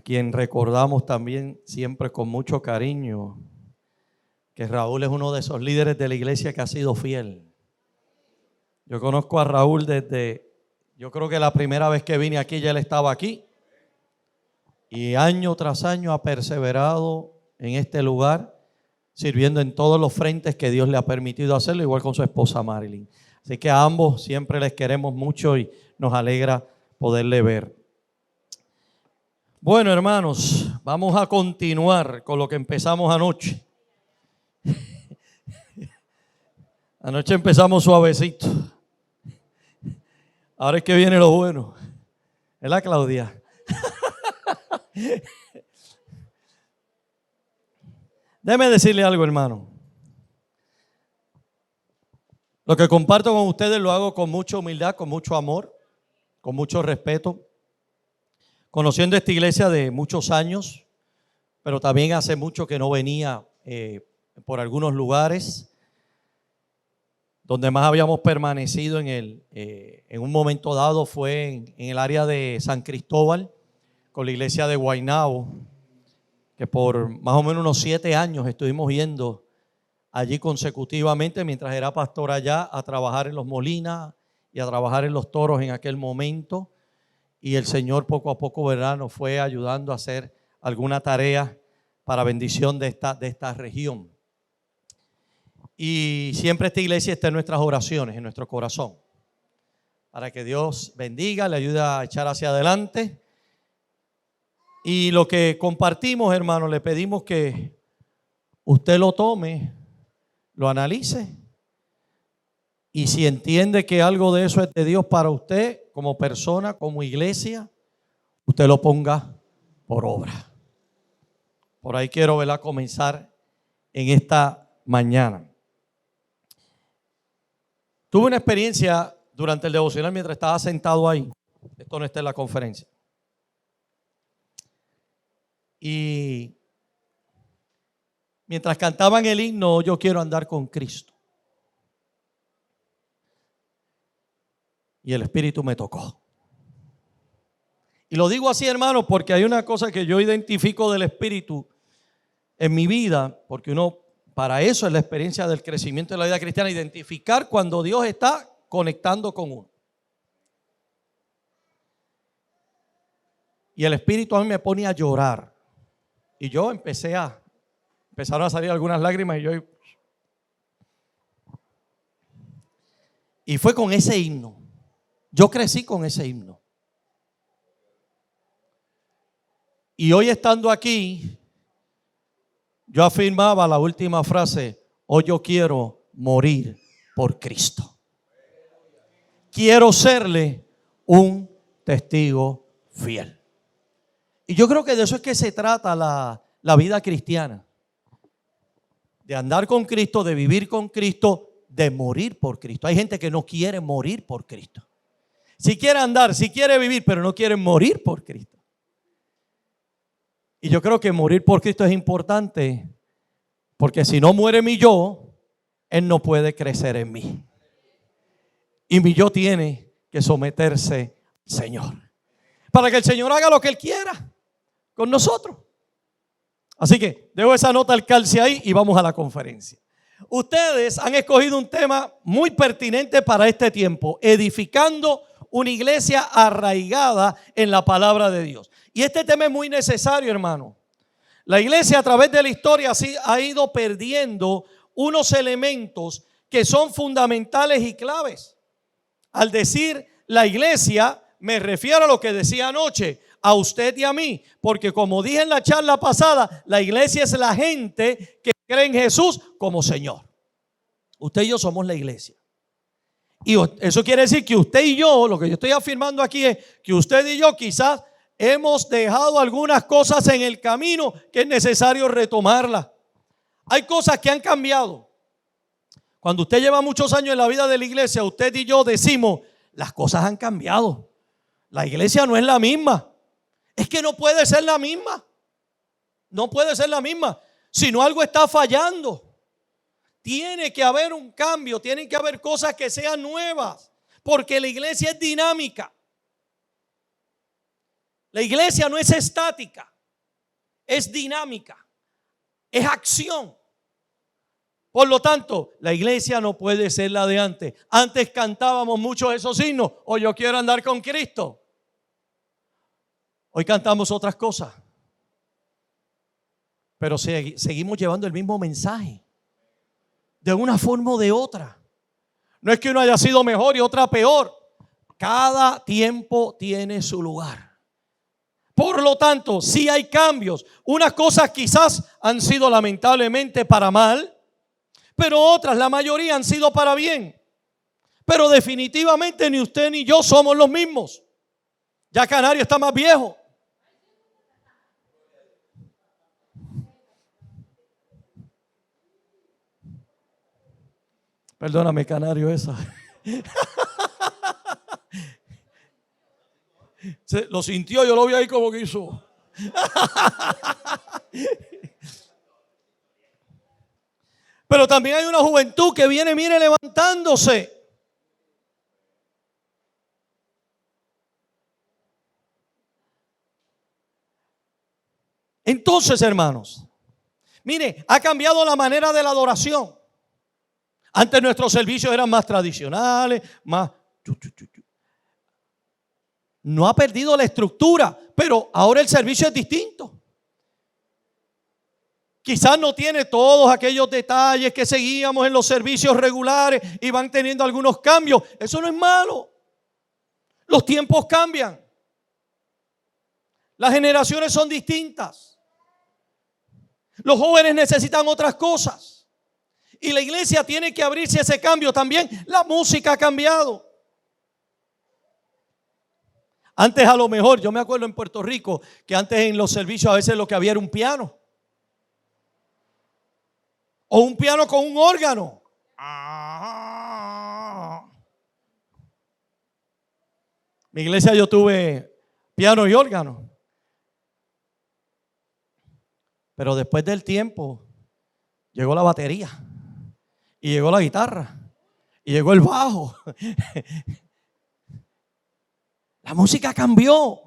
quien recordamos también siempre con mucho cariño, que Raúl es uno de esos líderes de la iglesia que ha sido fiel. Yo conozco a Raúl yo creo que la primera vez que vine aquí ya él estaba aquí, y año tras año ha perseverado en este lugar, sirviendo en todos los frentes que Dios le ha permitido hacerlo, igual con su esposa Marilyn. Así que a ambos siempre les queremos mucho y nos alegra poderle ver. Bueno, hermanos, vamos a continuar con lo que empezamos anoche. Anoche empezamos suavecito. Ahora es que viene lo bueno. ¿Verdad, Claudia? Déjeme decirle algo, hermano. Lo que comparto con ustedes lo hago con mucha humildad, con mucho amor, con mucho respeto. Conociendo esta iglesia de muchos años, pero también hace mucho que no venía por algunos lugares. Donde más habíamos permanecido en un momento dado fue en el área de San Cristóbal, con la iglesia de Guaynabo, que por más o menos unos 7 años estuvimos yendo allí consecutivamente mientras era pastor allá, a trabajar en los Molinas y a trabajar en los Toros en aquel momento. Y el Señor poco a poco, ¿verdad?, nos fue ayudando a hacer alguna tarea para bendición de esta región. Y siempre esta iglesia está en nuestras oraciones, en nuestro corazón, para que Dios bendiga, le ayude a echar hacia adelante. Y lo que compartimos, hermano, le pedimos que usted lo tome, lo analice, y si entiende que algo de eso es de Dios para usted, como persona, como iglesia, usted lo ponga por obra. Por ahí quiero, ¿verdad?, comenzar en esta mañana. Tuve una experiencia durante el devocional mientras estaba sentado ahí. Esto no está en la conferencia. Y mientras cantaban el himno, yo quiero andar con Cristo. Y el Espíritu me tocó. Y lo digo así, hermano, porque hay una cosa que yo identifico del Espíritu en mi vida, porque para eso es la experiencia del crecimiento de la vida cristiana, identificar cuando Dios está conectando con uno. Y el Espíritu a mí me pone a llorar. Y yo empezaron a salir algunas lágrimas y fue con ese himno. Yo crecí con ese himno. Y hoy estando aquí, yo afirmaba la última frase: hoy yo quiero morir por Cristo. Quiero serle un testigo fiel. Y yo creo que de eso es que se trata la vida cristiana. De andar con Cristo, de vivir con Cristo, de morir por Cristo. Hay gente que no quiere morir por Cristo. Si quiere andar, si quiere vivir, pero no quiere morir por Cristo. Y yo creo que morir por Cristo es importante, porque si no muere mi yo, Él no puede crecer en mí. Y mi yo tiene que someterse al Señor, para que el Señor haga lo que Él quiera con nosotros. Así que dejo esa nota al calce ahí y vamos a la conferencia. Ustedes han escogido un tema muy pertinente para este tiempo: edificando una iglesia arraigada en la palabra de Dios. Y este tema es muy necesario, hermano. La iglesia a través de la historia ha ido perdiendo unos elementos que son fundamentales y claves. Al decir la iglesia, me refiero a lo que decía anoche, a usted y a mí, porque como dije en la charla pasada, la iglesia es la gente que cree en Jesús como Señor. Usted y yo somos la iglesia. Y eso quiere decir que usted y yo, lo que yo estoy afirmando aquí es que usted y yo quizás hemos dejado algunas cosas en el camino que es necesario retomarlas. Hay cosas que han cambiado. Cuando usted lleva muchos años en la vida de la iglesia, usted y yo decimos: las cosas han cambiado. La iglesia no es la misma. Es que no puede ser la misma. No puede ser la misma. Si no, algo está fallando. Tiene que haber un cambio, tienen que haber cosas que sean nuevas, porque la iglesia es dinámica. La iglesia no es estática. es dinámica, es acción. Por lo tanto, la iglesia no puede ser la de antes. Antes cantábamos muchos esos himnos, o yo quiero andar con Cristo. Hoy cantamos otras cosas, pero seguimos llevando el mismo mensaje, de una forma o de otra. No es que uno haya sido mejor y otra peor. Cada tiempo tiene su lugar. Por lo tanto, sí hay cambios. Unas cosas quizás han sido lamentablemente para mal, pero otras, la mayoría, han sido para bien. Pero definitivamente ni usted ni yo somos los mismos. Ya Canario está más viejo. Perdóname, Canario, esa. Lo sintió, yo lo vi ahí como que hizo. Pero también hay una juventud que viene, mire, levantándose. Entonces, hermanos, mire, ha cambiado la manera de la adoración. Antes nuestros servicios eran más tradicionales, más... No ha perdido la estructura, pero ahora el servicio es distinto. Quizás no tiene todos aquellos detalles que seguíamos en los servicios regulares y van teniendo algunos cambios. Eso no es malo. Los tiempos cambian. Las generaciones son distintas. Los jóvenes necesitan otras cosas. Y la iglesia tiene que abrirse a ese cambio también. La música ha cambiado. Antes a lo mejor, yo me acuerdo en Puerto Rico, que antes en los servicios a veces lo que había era un piano. O un piano con un órgano. Mi iglesia yo tuve piano y órgano. Pero después del tiempo llegó la batería. Y llegó la guitarra. Y llegó el bajo. La música cambió.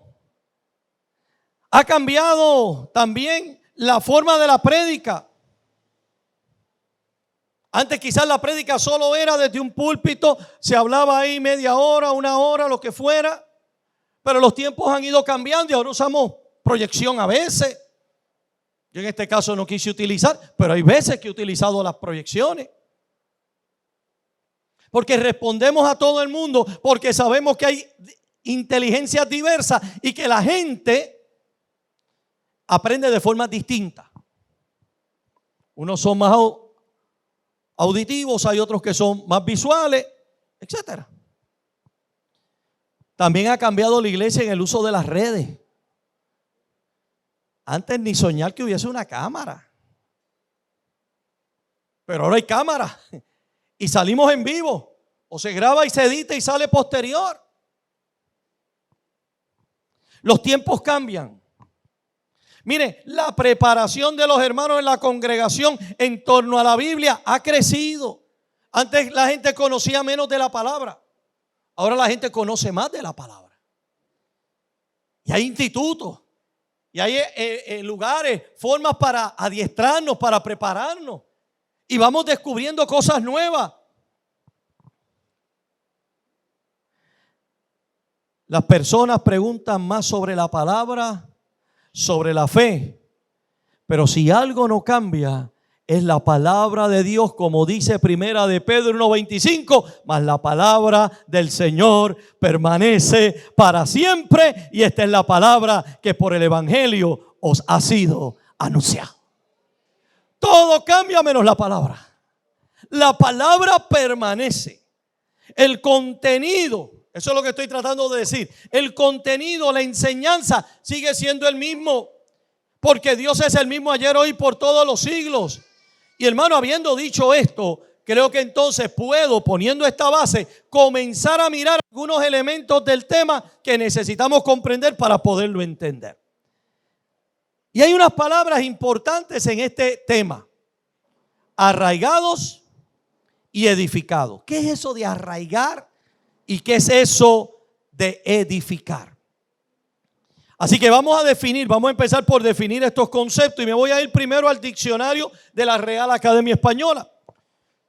Ha cambiado también la forma de la prédica. Antes quizás la prédica solo era desde un púlpito, se hablaba ahí media hora, una hora, lo que fuera. Pero los tiempos han ido cambiando y ahora usamos proyección a veces. Yo en este caso no quise utilizar, pero hay veces que he utilizado las proyecciones. Porque respondemos a todo el mundo, porque sabemos que hay inteligencias diversas y que la gente aprende de formas distintas. Unos son más auditivos, hay otros que son más visuales, etcétera. También ha cambiado la iglesia en el uso de las redes. Antes ni soñar que hubiese una cámara. Pero ahora hay cámara. Y salimos en vivo. O se graba y se edita y sale posterior. Los tiempos cambian. Mire, la preparación de los hermanos en la congregación en torno a la Biblia ha crecido. Antes la gente conocía menos de la palabra. Ahora la gente conoce más de la palabra. Y hay institutos. Y hay lugares, formas para adiestrarnos, para prepararnos. Y vamos descubriendo cosas nuevas. Las personas preguntan más sobre la palabra, sobre la fe. Pero si algo no cambia, es la palabra de Dios, como dice Primera de Pedro 1:25, mas la palabra del Señor permanece para siempre. Y esta es la palabra que por el Evangelio os ha sido anunciado. Todo cambia menos la palabra. La palabra permanece. El contenido, eso es lo que estoy tratando de decir. El contenido, la enseñanza sigue siendo el mismo. Porque Dios es el mismo ayer, hoy, por todos los siglos. Y hermano, habiendo dicho esto, creo que entonces puedo, poniendo esta base, comenzar a mirar algunos elementos del tema que necesitamos comprender para poderlo entender. Y hay unas palabras importantes en este tema: arraigados y edificados. ¿Qué es eso de arraigar y qué es eso de edificar? Así que vamos a empezar por definir estos conceptos y me voy a ir primero al diccionario de la Real Academia Española.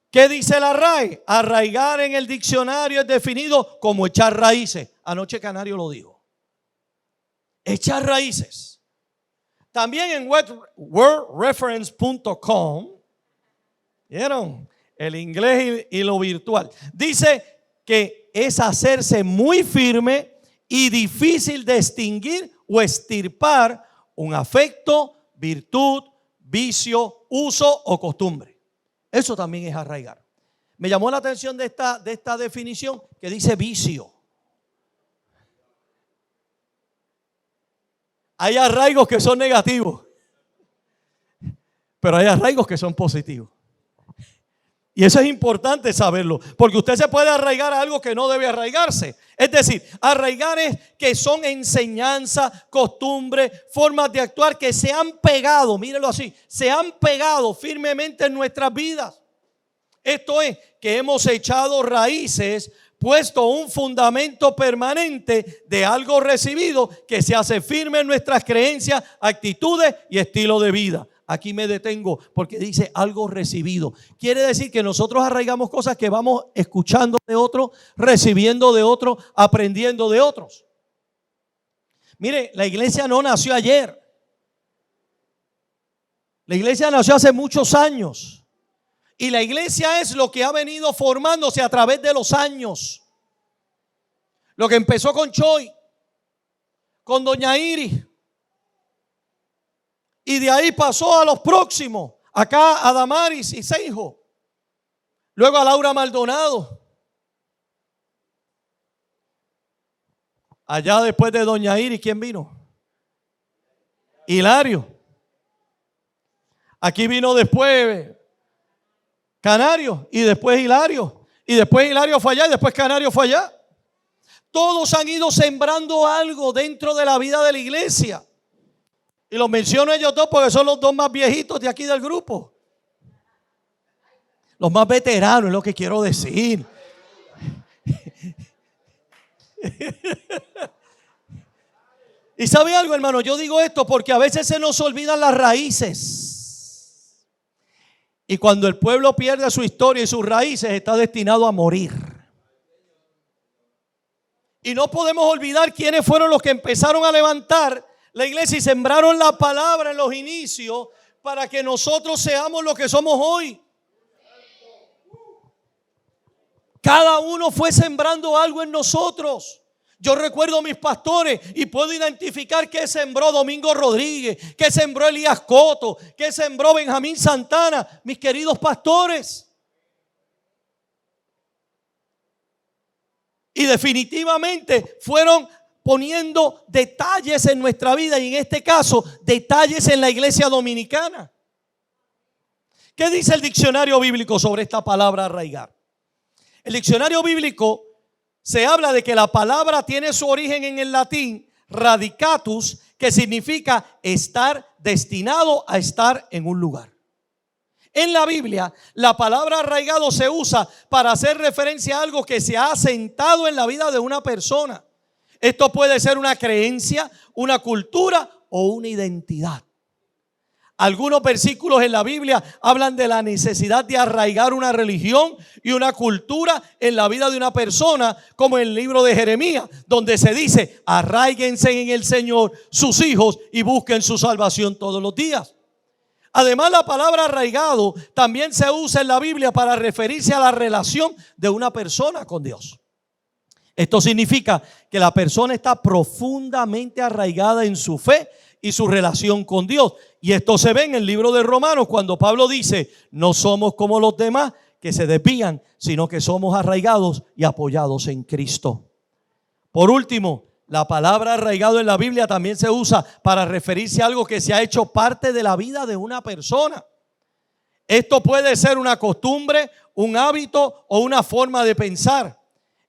¿Qué dice la RAE? Arraigar en el diccionario es definido como echar raíces. Anoche Canario lo dijo. Echar raíces. También en wordreference.com, ¿vieron? El inglés y lo virtual. Dice que es hacerse muy firme y difícil de extinguir o extirpar un afecto, virtud, vicio, uso o costumbre. Eso también es arraigar. Me llamó la atención de esta definición que dice vicio. Hay arraigos que son negativos, pero hay arraigos que son positivos. Y eso es importante saberlo, porque usted se puede arraigar a algo que no debe arraigarse. Es decir, arraigar es que son enseñanzas, costumbres, formas de actuar que se han pegado, mírenlo así, se han pegado firmemente en nuestras vidas. Esto es que hemos echado raíces, puesto un fundamento permanente de algo recibido que se hace firme en nuestras creencias, actitudes y estilo de vida. Aquí me detengo porque dice algo recibido. Quiere decir que nosotros arraigamos cosas que vamos escuchando de otros, recibiendo de otros, aprendiendo de otros. Mire, la iglesia no nació ayer. La iglesia nació hace muchos años. Y la iglesia es lo que ha venido formándose a través de los años. Lo que empezó con Choy, con Doña Iris. Y de ahí pasó a los próximos. Acá a Damaris y Seijo. Luego a Laura Maldonado. Allá después de Doña Iris, ¿quién vino? Hilario. Aquí vino después Canario y después Hilario. Y después Hilario fue allá y después Canario fue allá. Todos han ido sembrando algo dentro de la vida de la iglesia. Y los menciono ellos dos porque son los dos más viejitos de aquí del grupo. Los más veteranos es lo que quiero decir. Y ¿sabe algo, hermano? Yo digo esto porque a veces se nos olvidan las raíces. Y cuando el pueblo pierde su historia y sus raíces, está destinado a morir. Y no podemos olvidar quiénes fueron los que empezaron a levantar la iglesia y sembraron la palabra en los inicios para que nosotros seamos lo que somos hoy. Cada uno fue sembrando algo en nosotros. Yo recuerdo a mis pastores y puedo identificar qué sembró Domingo Rodríguez, qué sembró Elías Coto, qué sembró Benjamín Santana, mis queridos pastores. Y definitivamente fueron poniendo detalles en nuestra vida y en este caso detalles en la iglesia dominicana. ¿Qué dice el diccionario bíblico sobre esta palabra arraigar? El diccionario bíblico se habla de que la palabra tiene su origen en el latín radicatus, que significa estar destinado a estar en un lugar. En la Biblia, la palabra arraigado se usa para hacer referencia a algo que se ha asentado en la vida de una persona. Esto puede ser una creencia, una cultura o una identidad. Algunos versículos en la Biblia hablan de la necesidad de arraigar una religión y una cultura en la vida de una persona, como en el libro de Jeremías, donde se dice: arraíguense en el Señor sus hijos y busquen su salvación todos los días. Además, la palabra arraigado también se usa en la Biblia para referirse a la relación de una persona con Dios. Esto significa que la persona está profundamente arraigada en su fe y su relación con Dios. Y esto se ve en el libro de Romanos cuando Pablo dice: no somos como los demás que se desvían, sino que somos arraigados y apoyados en Cristo. Por último, la palabra arraigado en la Biblia también se usa para referirse a algo que se ha hecho parte de la vida de una persona. Esto puede ser una costumbre, un hábito o una forma de pensar.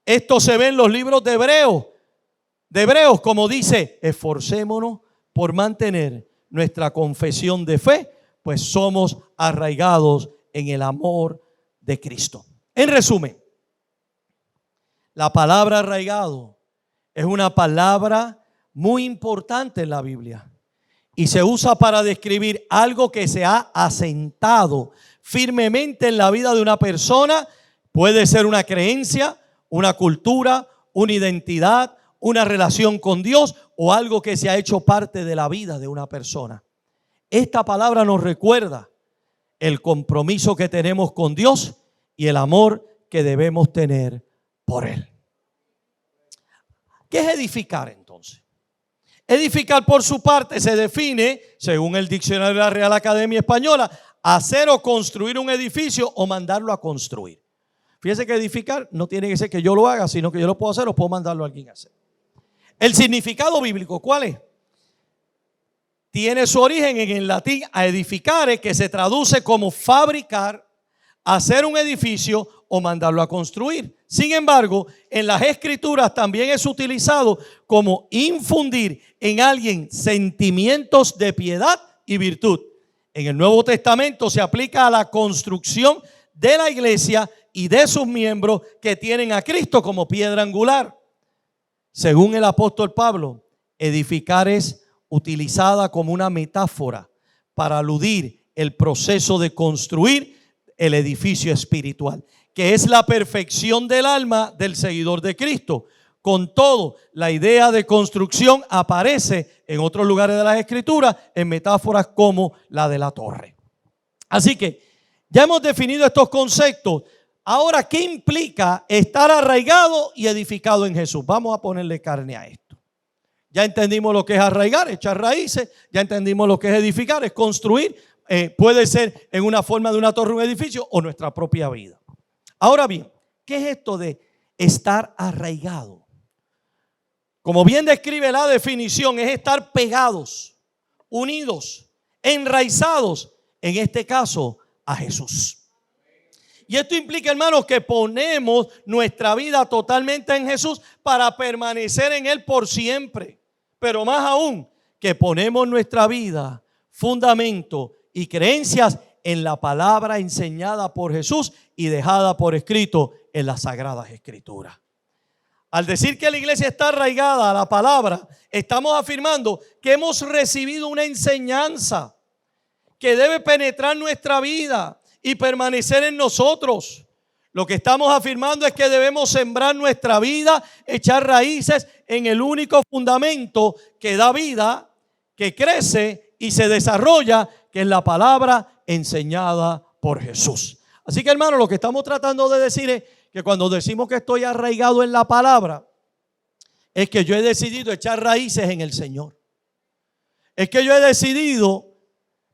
Esto se ve en los libros de Hebreos, como dice: esforcémonos por mantener nuestra confesión de fe, pues somos arraigados en el amor de Cristo. En resumen, la palabra arraigado es una palabra muy importante en la Biblia y se usa para describir algo que se ha asentado firmemente en la vida de una persona. Puede ser una creencia, una cultura, una identidad, una relación con Dios o algo que se ha hecho parte de la vida de una persona. Esta palabra nos recuerda el compromiso que tenemos con Dios y el amor que debemos tener por Él. ¿Qué es edificar entonces? Edificar por su parte se define, según el diccionario de la Real Academia Española, hacer o construir un edificio o mandarlo a construir. Fíjese que edificar no tiene que ser que yo lo haga, sino que yo lo puedo hacer o puedo mandarlo a alguien a hacer. El significado bíblico, ¿cuál es? Tiene su origen en el latín a edificare, que se traduce como fabricar, hacer un edificio o mandarlo a construir. Sin embargo, en las Escrituras también es utilizado como infundir en alguien sentimientos de piedad y virtud. En el Nuevo Testamento se aplica a la construcción de la iglesia y de sus miembros que tienen a Cristo como piedra angular. Según el apóstol Pablo, edificar es utilizada como una metáfora para aludir el proceso de construir el edificio espiritual, que es la perfección del alma del seguidor de Cristo. Con todo, la idea de construcción aparece en otros lugares de las Escrituras en metáforas como la de la torre. Así que ya hemos definido estos conceptos. Ahora, ¿qué implica estar arraigado y edificado en Jesús? Vamos a ponerle carne a esto. Ya entendimos lo que es arraigar, echar raíces. Ya entendimos lo que es edificar, es construir. Puede ser en una forma de una torre, un edificio o nuestra propia vida. Ahora bien, ¿qué es esto de estar arraigado? Como bien describe la definición, es estar pegados, unidos, enraizados, en este caso, a Jesús. Y esto implica, hermanos, que ponemos nuestra vida totalmente en Jesús para permanecer en Él por siempre. Pero más aún, que ponemos nuestra vida, fundamento y creencias en la palabra enseñada por Jesús y dejada por escrito en las Sagradas Escrituras. Al decir que la iglesia está arraigada a la palabra, estamos afirmando que hemos recibido una enseñanza que debe penetrar nuestra vida y permanecer en nosotros. Lo que estamos afirmando es que debemos sembrar nuestra vida, echar raíces en el único fundamento que da vida, que crece y se desarrolla, que es la palabra enseñada por Jesús. Así que, hermano, lo que estamos tratando de decir es que cuando decimos que estoy arraigado en la palabra, es que yo he decidido echar raíces en el Señor. Es que yo he decidido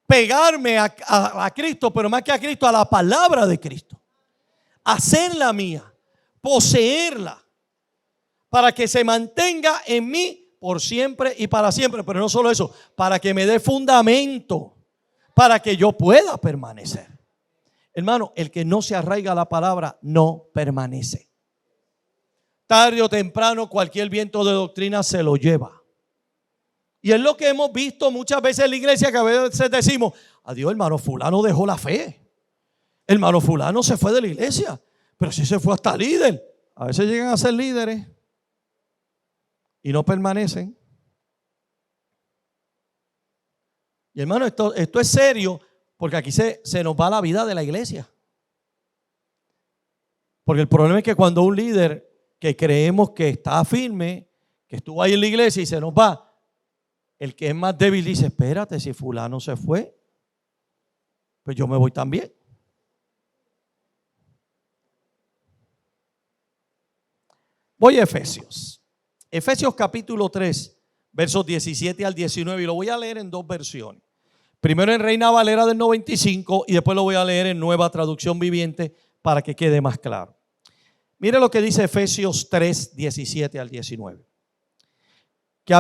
pegarme a Cristo, pero más que a Cristo, a la palabra de Cristo. Hacerla mía, poseerla, para que se mantenga en mí por siempre y para siempre. Pero no solo eso, para que me dé fundamento, para que yo pueda permanecer. Hermano, el que no se arraiga a la palabra no permanece. Tarde o temprano cualquier viento de doctrina se lo lleva. Y es lo que hemos visto muchas veces en la iglesia, que a veces decimos: adiós, hermano fulano dejó la fe. Hermano fulano se fue de la iglesia, pero sí se fue hasta líder. A veces llegan a ser líderes y no permanecen. Y hermano, esto es serio, porque aquí se nos va la vida de la iglesia. Porque el problema es que cuando un líder que creemos que está firme, que estuvo ahí en la iglesia y se nos va, el que es más débil dice: espérate, si fulano se fue, pues yo me voy también. Voy a Efesios. Efesios capítulo 3, versos 17 al 19, y lo voy a leer en dos versiones. Primero en Reina Valera del 95 y después lo voy a leer en Nueva Traducción Viviente para que quede más claro. Mire lo que dice Efesios 3, 17 al 19. Que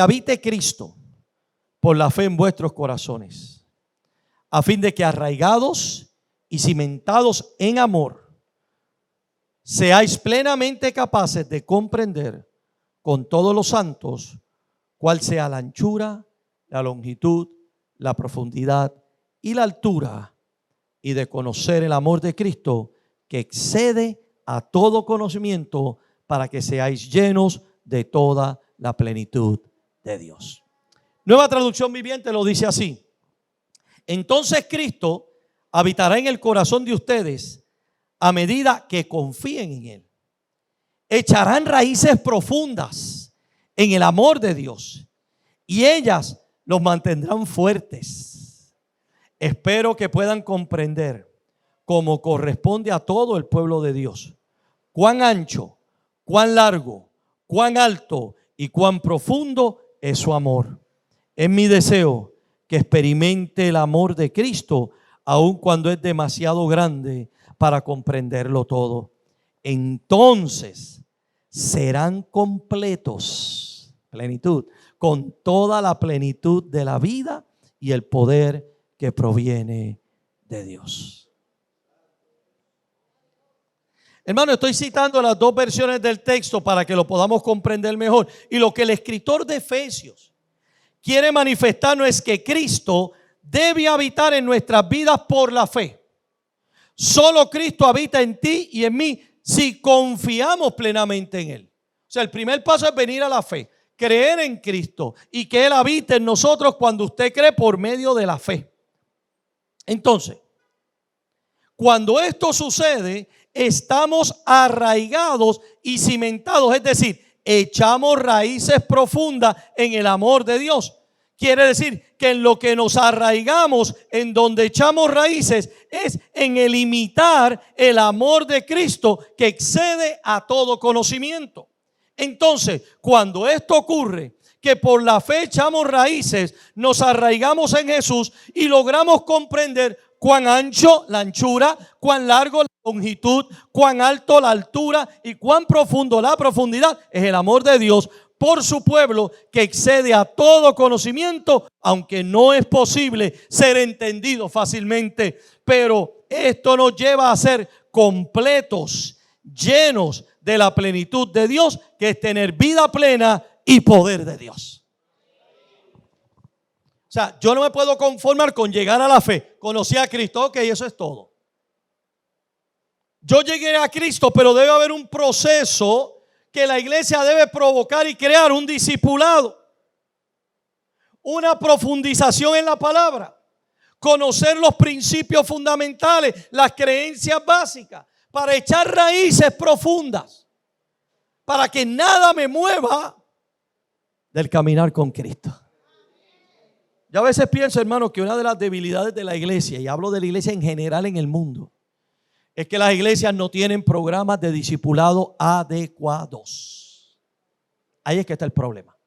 habite Cristo por la fe en vuestros corazones, a fin de que arraigados y cimentados en amor, seáis plenamente capaces de comprender con todos los santos cuál sea la anchura, la longitud, la profundidad y la altura, y de conocer el amor de Cristo que excede a todo conocimiento, para que seáis llenos de toda la plenitud de Dios. Nueva Traducción Viviente lo dice así: entonces Cristo habitará en el corazón de ustedes a medida que confíen en Él. Echarán raíces profundas en el amor de Dios y ellas los mantendrán fuertes. Espero que puedan comprender, como corresponde a todo el pueblo de Dios, cuán ancho, cuán largo, cuán alto y cuán profundo es su amor. Es mi deseo que experimente el amor de Cristo, aun cuando es demasiado grande para comprenderlo todo. Entonces serán completos, plenitud, con toda la plenitud de la vida y el poder que proviene de Dios. Hermano, estoy citando las dos versiones del texto para que lo podamos comprender mejor. Y lo que el escritor de Efesios quiere manifestarnos es que Cristo debe habitar en nuestras vidas por la fe. Solo Cristo habita en ti y en mí si confiamos plenamente en Él. O sea, el primer paso es venir a la fe, creer en Cristo y que Él habite en nosotros cuando usted cree por medio de la fe. Entonces, cuando esto sucede, estamos arraigados y cimentados, es decir, echamos raíces profundas en el amor de Dios. Quiere decir que en lo que nos arraigamos, en donde echamos raíces, es en el imitar el amor de Cristo que excede a todo conocimiento. Entonces, cuando esto ocurre, que por la fe echamos raíces, nos arraigamos en Jesús y logramos comprender cuán ancho la anchura, cuán largo la longitud, cuán alto la altura y cuán profundo la profundidad es el amor de Dios por su pueblo, que excede a todo conocimiento, aunque no es posible ser entendido fácilmente. Pero esto nos lleva a ser completos, llenos de la plenitud de Dios, que es tener vida plena y poder de Dios. O sea, yo no me puedo conformar con llegar a la fe. Conocí a Cristo, ok, eso es todo. Yo llegué a Cristo, pero debe haber un proceso que la iglesia debe provocar y crear, un discipulado, una profundización en la palabra, conocer los principios fundamentales, las creencias básicas, para echar raíces profundas, para que nada me mueva del caminar con Cristo. Yo a veces pienso, hermano, que una de las debilidades de la iglesia, y hablo de la iglesia en general en el mundo, es que las iglesias no tienen programas de discipulado adecuados. Ahí es que está el problema.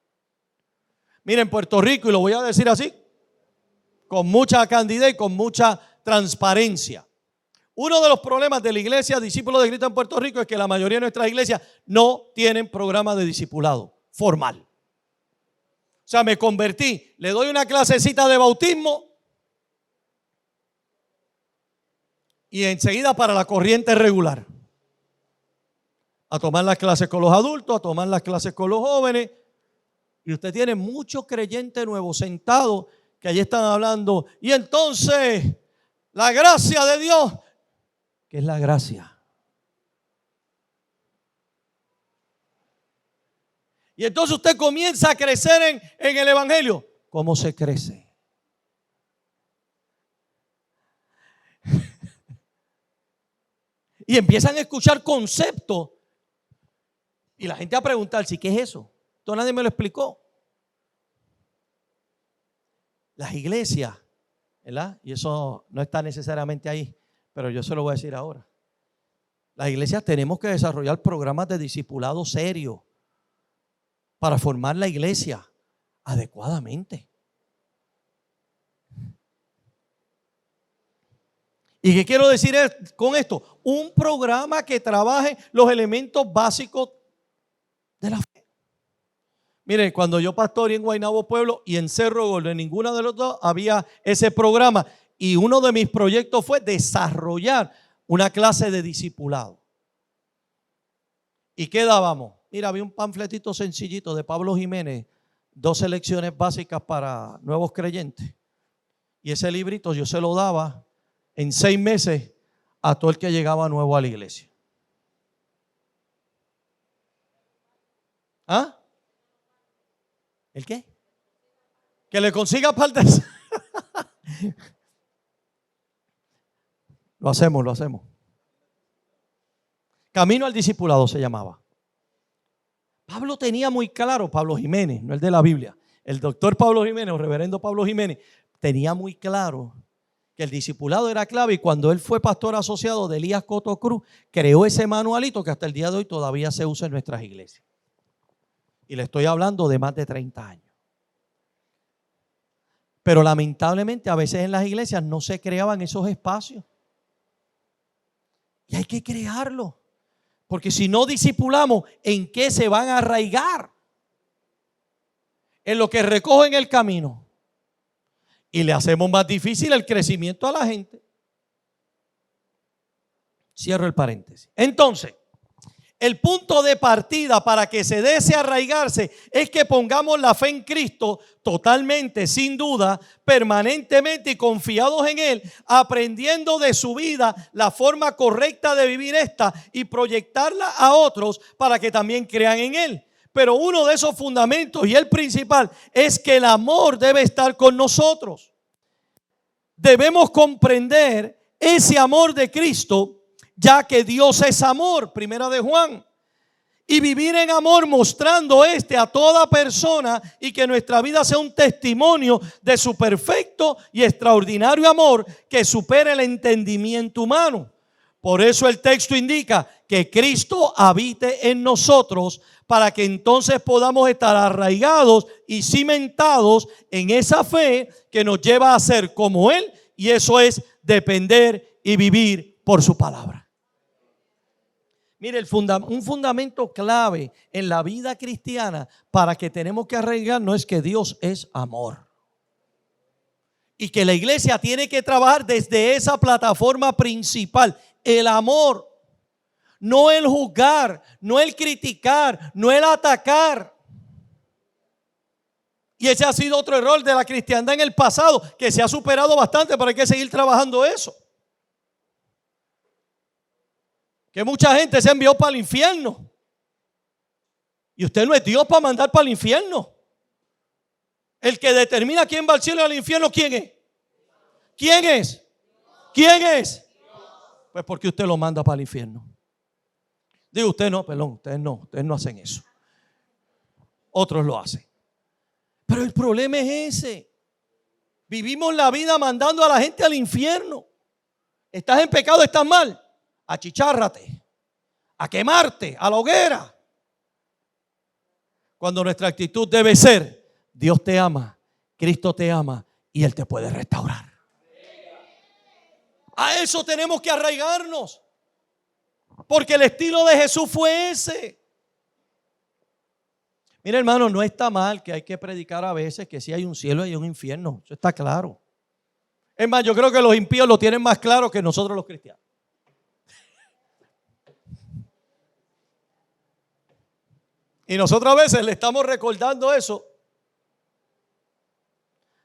Miren, Puerto Rico, y lo voy a decir así, con mucha candidez y con mucha transparencia. Uno de los problemas de la iglesia Discípulos de Cristo en Puerto Rico es que la mayoría de nuestras iglesias no tienen programa de discipulado formal. O sea, me convertí, le doy una clasecita de bautismo y enseguida para la corriente regular. A tomar las clases con los adultos, a tomar las clases con los jóvenes. Y usted tiene muchos creyentes nuevos sentados que allí están hablando. Y entonces, la gracia de Dios. ¿Qué es la gracia? Y entonces usted comienza a crecer en el evangelio. ¿Cómo se crece? Y empiezan a escuchar conceptos. Y la gente a preguntarse, ¿qué es eso? Esto nadie me lo explicó. Las iglesias, ¿verdad? Y eso no está necesariamente ahí, pero yo se lo voy a decir ahora. Las iglesias tenemos que desarrollar programas de discipulado serio para formar la iglesia adecuadamente. ¿Y qué quiero decir con esto? Un programa que trabaje los elementos básicos de la fe. Mire, cuando yo pastoreé en Guaynabo Pueblo y en Cerro Gordo, en ninguno de los dos había ese programa. Y uno de mis proyectos fue desarrollar una clase de discipulado. ¿Y qué dábamos? Mira, había un panfletito sencillito de Pablo Jiménez, 12 lecciones básicas para nuevos creyentes. Y ese librito yo se lo daba en 6 meses a todo el que llegaba nuevo a la iglesia. ¿Ah? ¿El qué? Que le consiga partes. Lo hacemos. Camino al discipulado se llamaba. Pablo tenía muy claro, Pablo Jiménez, no el de la Biblia, el doctor Pablo Jiménez, o reverendo Pablo Jiménez, tenía muy claro que el discipulado era clave, y cuando él fue pastor asociado de Elías Coto Cruz, creó ese manualito que hasta el día de hoy todavía se usa en nuestras iglesias. Y le estoy hablando de más de 30 años. Pero lamentablemente a veces en las iglesias no se creaban esos espacios. Y hay que crearlo. Porque si no discipulamos, ¿en qué se van a arraigar? En lo que recogen el camino. Y le hacemos más difícil el crecimiento a la gente. Cierro el paréntesis. Entonces, el punto de partida para que se desee arraigarse es que pongamos la fe en Cristo totalmente, sin duda, permanentemente y confiados en Él, aprendiendo de su vida la forma correcta de vivir esta y proyectarla a otros para que también crean en Él. Pero uno de esos fundamentos, y el principal, es que el amor debe estar con nosotros. Debemos comprender ese amor de Cristo, ya que Dios es amor, primera de Juan, y vivir en amor mostrando a toda persona, y que nuestra vida sea un testimonio de su perfecto y extraordinario amor que supera el entendimiento humano. Por eso el texto indica que Cristo habite en nosotros, para que entonces podamos estar arraigados y cimentados en esa fe que nos lleva a ser como Él, y eso es depender y vivir por su palabra. Mire, un fundamento clave en la vida cristiana para que tenemos que arraigarnos es que Dios es amor. Y que la iglesia tiene que trabajar desde esa plataforma principal, el amor. No el juzgar, no el criticar, no el atacar. Y ese ha sido otro error de la cristiandad en el pasado, que se ha superado bastante, pero hay que seguir trabajando eso. Que mucha gente se envió para el infierno. Y usted no es Dios para mandar para el infierno. El que determina quién va al cielo y al infierno, ¿quién es? ¿Quién es? ¿Quién es? Pues porque usted lo manda para el infierno. Digo, ustedes no hacen eso. Otros lo hacen. Pero el problema es ese. Vivimos la vida mandando a la gente al infierno. Estás en pecado, estás mal. Achichárrate, a quemarte, a la hoguera. Cuando nuestra actitud debe ser: Dios te ama, Cristo te ama y Él te puede restaurar. A eso tenemos que arraigarnos, porque el estilo de Jesús fue ese. Mira, hermano, no está mal que hay que predicar a veces que si hay un cielo y hay un infierno. Eso está claro. Es más, yo creo que los impíos lo tienen más claro que nosotros los cristianos. Y nosotros a veces le estamos recordando eso.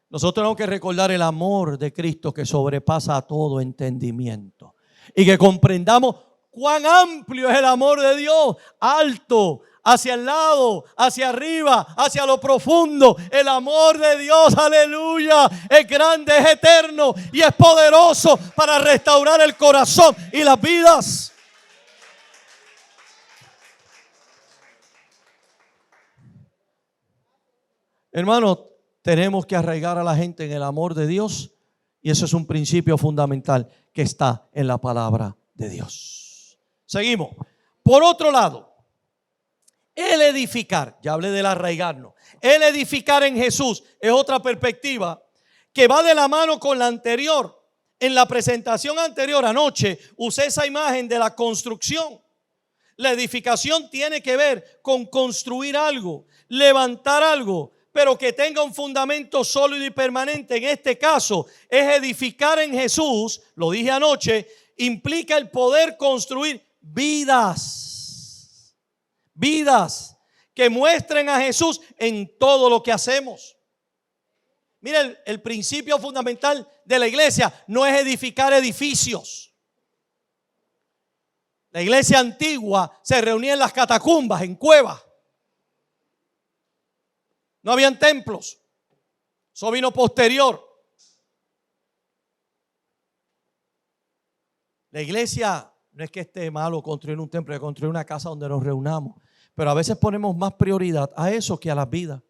Nosotros tenemos que recordar el amor de Cristo que sobrepasa a todo entendimiento. Y que comprendamos cuán amplio es el amor de Dios. Alto, hacia el lado, hacia arriba, hacia lo profundo. El amor de Dios, aleluya, es grande, es eterno y es poderoso para restaurar el corazón y las vidas. Hermanos, tenemos que arraigar a la gente en el amor de Dios, y eso es un principio fundamental que está en la palabra de Dios. Seguimos. Por otro lado, el edificar, ya hablé del arraigarnos, el edificar en Jesús es otra perspectiva que va de la mano con la anterior. En la presentación anterior anoche usé esa imagen de la construcción. La edificación tiene que ver con construir algo, levantar algo, pero que tenga un fundamento sólido y permanente. En este caso es edificar en Jesús, lo dije anoche, implica el poder construir vidas que muestren a Jesús en todo lo que hacemos. Mira, el principio fundamental de la iglesia no es edificar edificios. La iglesia antigua se reunía en las catacumbas, en cuevas. No habían templos. Eso vino posterior. La iglesia no es que esté malo construir un templo, es construir una casa donde nos reunamos. Pero a veces ponemos más prioridad a eso que a las vidas.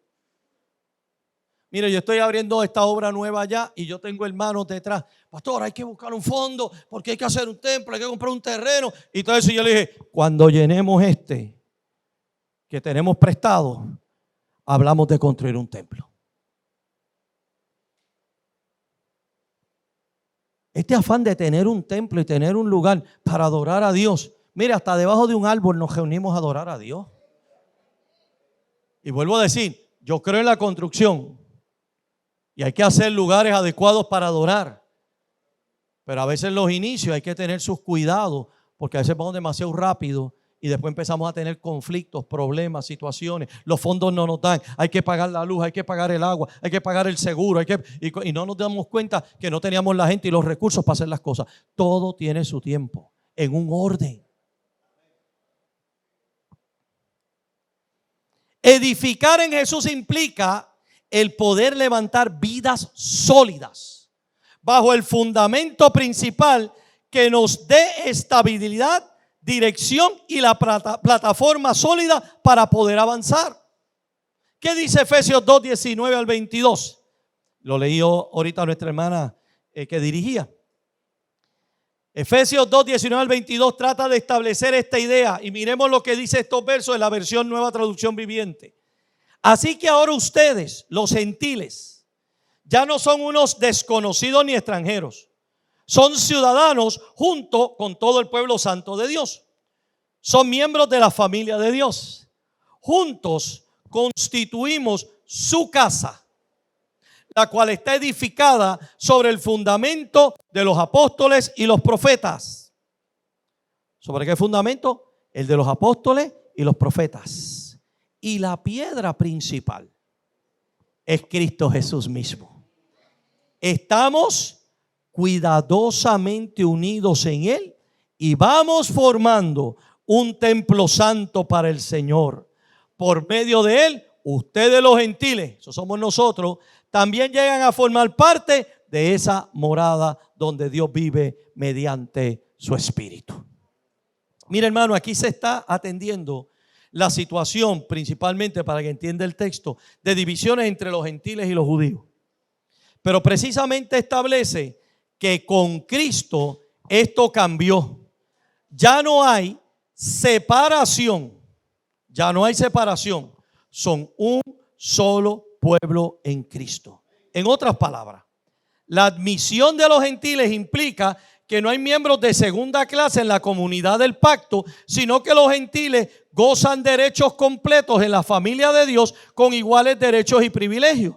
Mire, yo estoy abriendo esta obra nueva allá y yo tengo hermanos detrás. Pastor, hay que buscar un fondo porque hay que hacer un templo, hay que comprar un terreno. Y todo eso yo le dije, cuando llenemos que tenemos prestado, hablamos de construir un templo. Este afán de tener un templo y tener un lugar para adorar a Dios. Mire, hasta debajo de un árbol nos reunimos a adorar a Dios. Y vuelvo a decir, yo creo en la construcción. Y hay que hacer lugares adecuados para adorar. Pero a veces en los inicios hay que tener sus cuidados, porque a veces vamos demasiado rápido y después empezamos a tener conflictos, problemas, situaciones. Los fondos no nos dan. Hay que pagar la luz, hay que pagar el agua, hay que pagar el seguro. Y no nos damos cuenta que no teníamos la gente y los recursos para hacer las cosas. Todo tiene su tiempo, en un orden. Edificar en Jesús implica el poder levantar vidas sólidas bajo el fundamento principal que nos dé estabilidad, dirección y la plataforma sólida para poder avanzar. ¿Qué dice Efesios 2, 19 al 22? Lo leí ahorita nuestra hermana que dirigía. Efesios 2, 19 al 22 trata de establecer esta idea y miremos lo que dice estos versos en la versión Nueva Traducción Viviente. Así que ahora ustedes, los gentiles, ya no son unos desconocidos ni extranjeros. Son ciudadanos junto con todo el pueblo santo de Dios. Son miembros de la familia de Dios. Juntos constituimos su casa, la cual está edificada sobre el fundamento de los apóstoles y los profetas. ¿Sobre qué fundamento? El de los apóstoles y los profetas. Y la piedra principal es Cristo Jesús mismo. Estamos cuidadosamente unidos en Él y vamos formando un templo santo para el Señor. Por medio de Él, ustedes los gentiles, eso somos nosotros, también llegan a formar parte de esa morada donde Dios vive mediante su Espíritu. Mira, hermano, aquí se está atendiendo la situación, principalmente para que entienda el texto, de divisiones entre los gentiles y los judíos. Pero precisamente establece que con Cristo esto cambió. Ya no hay separación. Ya no hay separación. Son un solo pueblo en Cristo. En otras palabras, la admisión de los gentiles implica que no hay miembros de segunda clase en la comunidad del pacto, sino que los gentiles gozan derechos completos en la familia de Dios con iguales derechos y privilegios.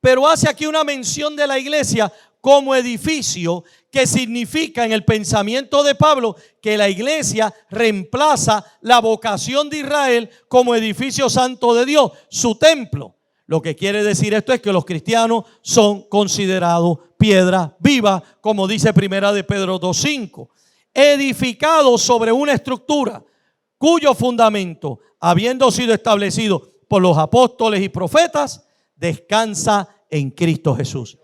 Pero hace aquí una mención de la iglesia como edificio, que significa en el pensamiento de Pablo que la iglesia reemplaza la vocación de Israel como edificio santo de Dios, su templo. Lo que quiere decir esto es que los cristianos son considerados piedra viva, como dice Primera de Pedro 2:5, edificados sobre una estructura cuyo fundamento, habiendo sido establecido por los apóstoles y profetas, descansa en Cristo Jesús.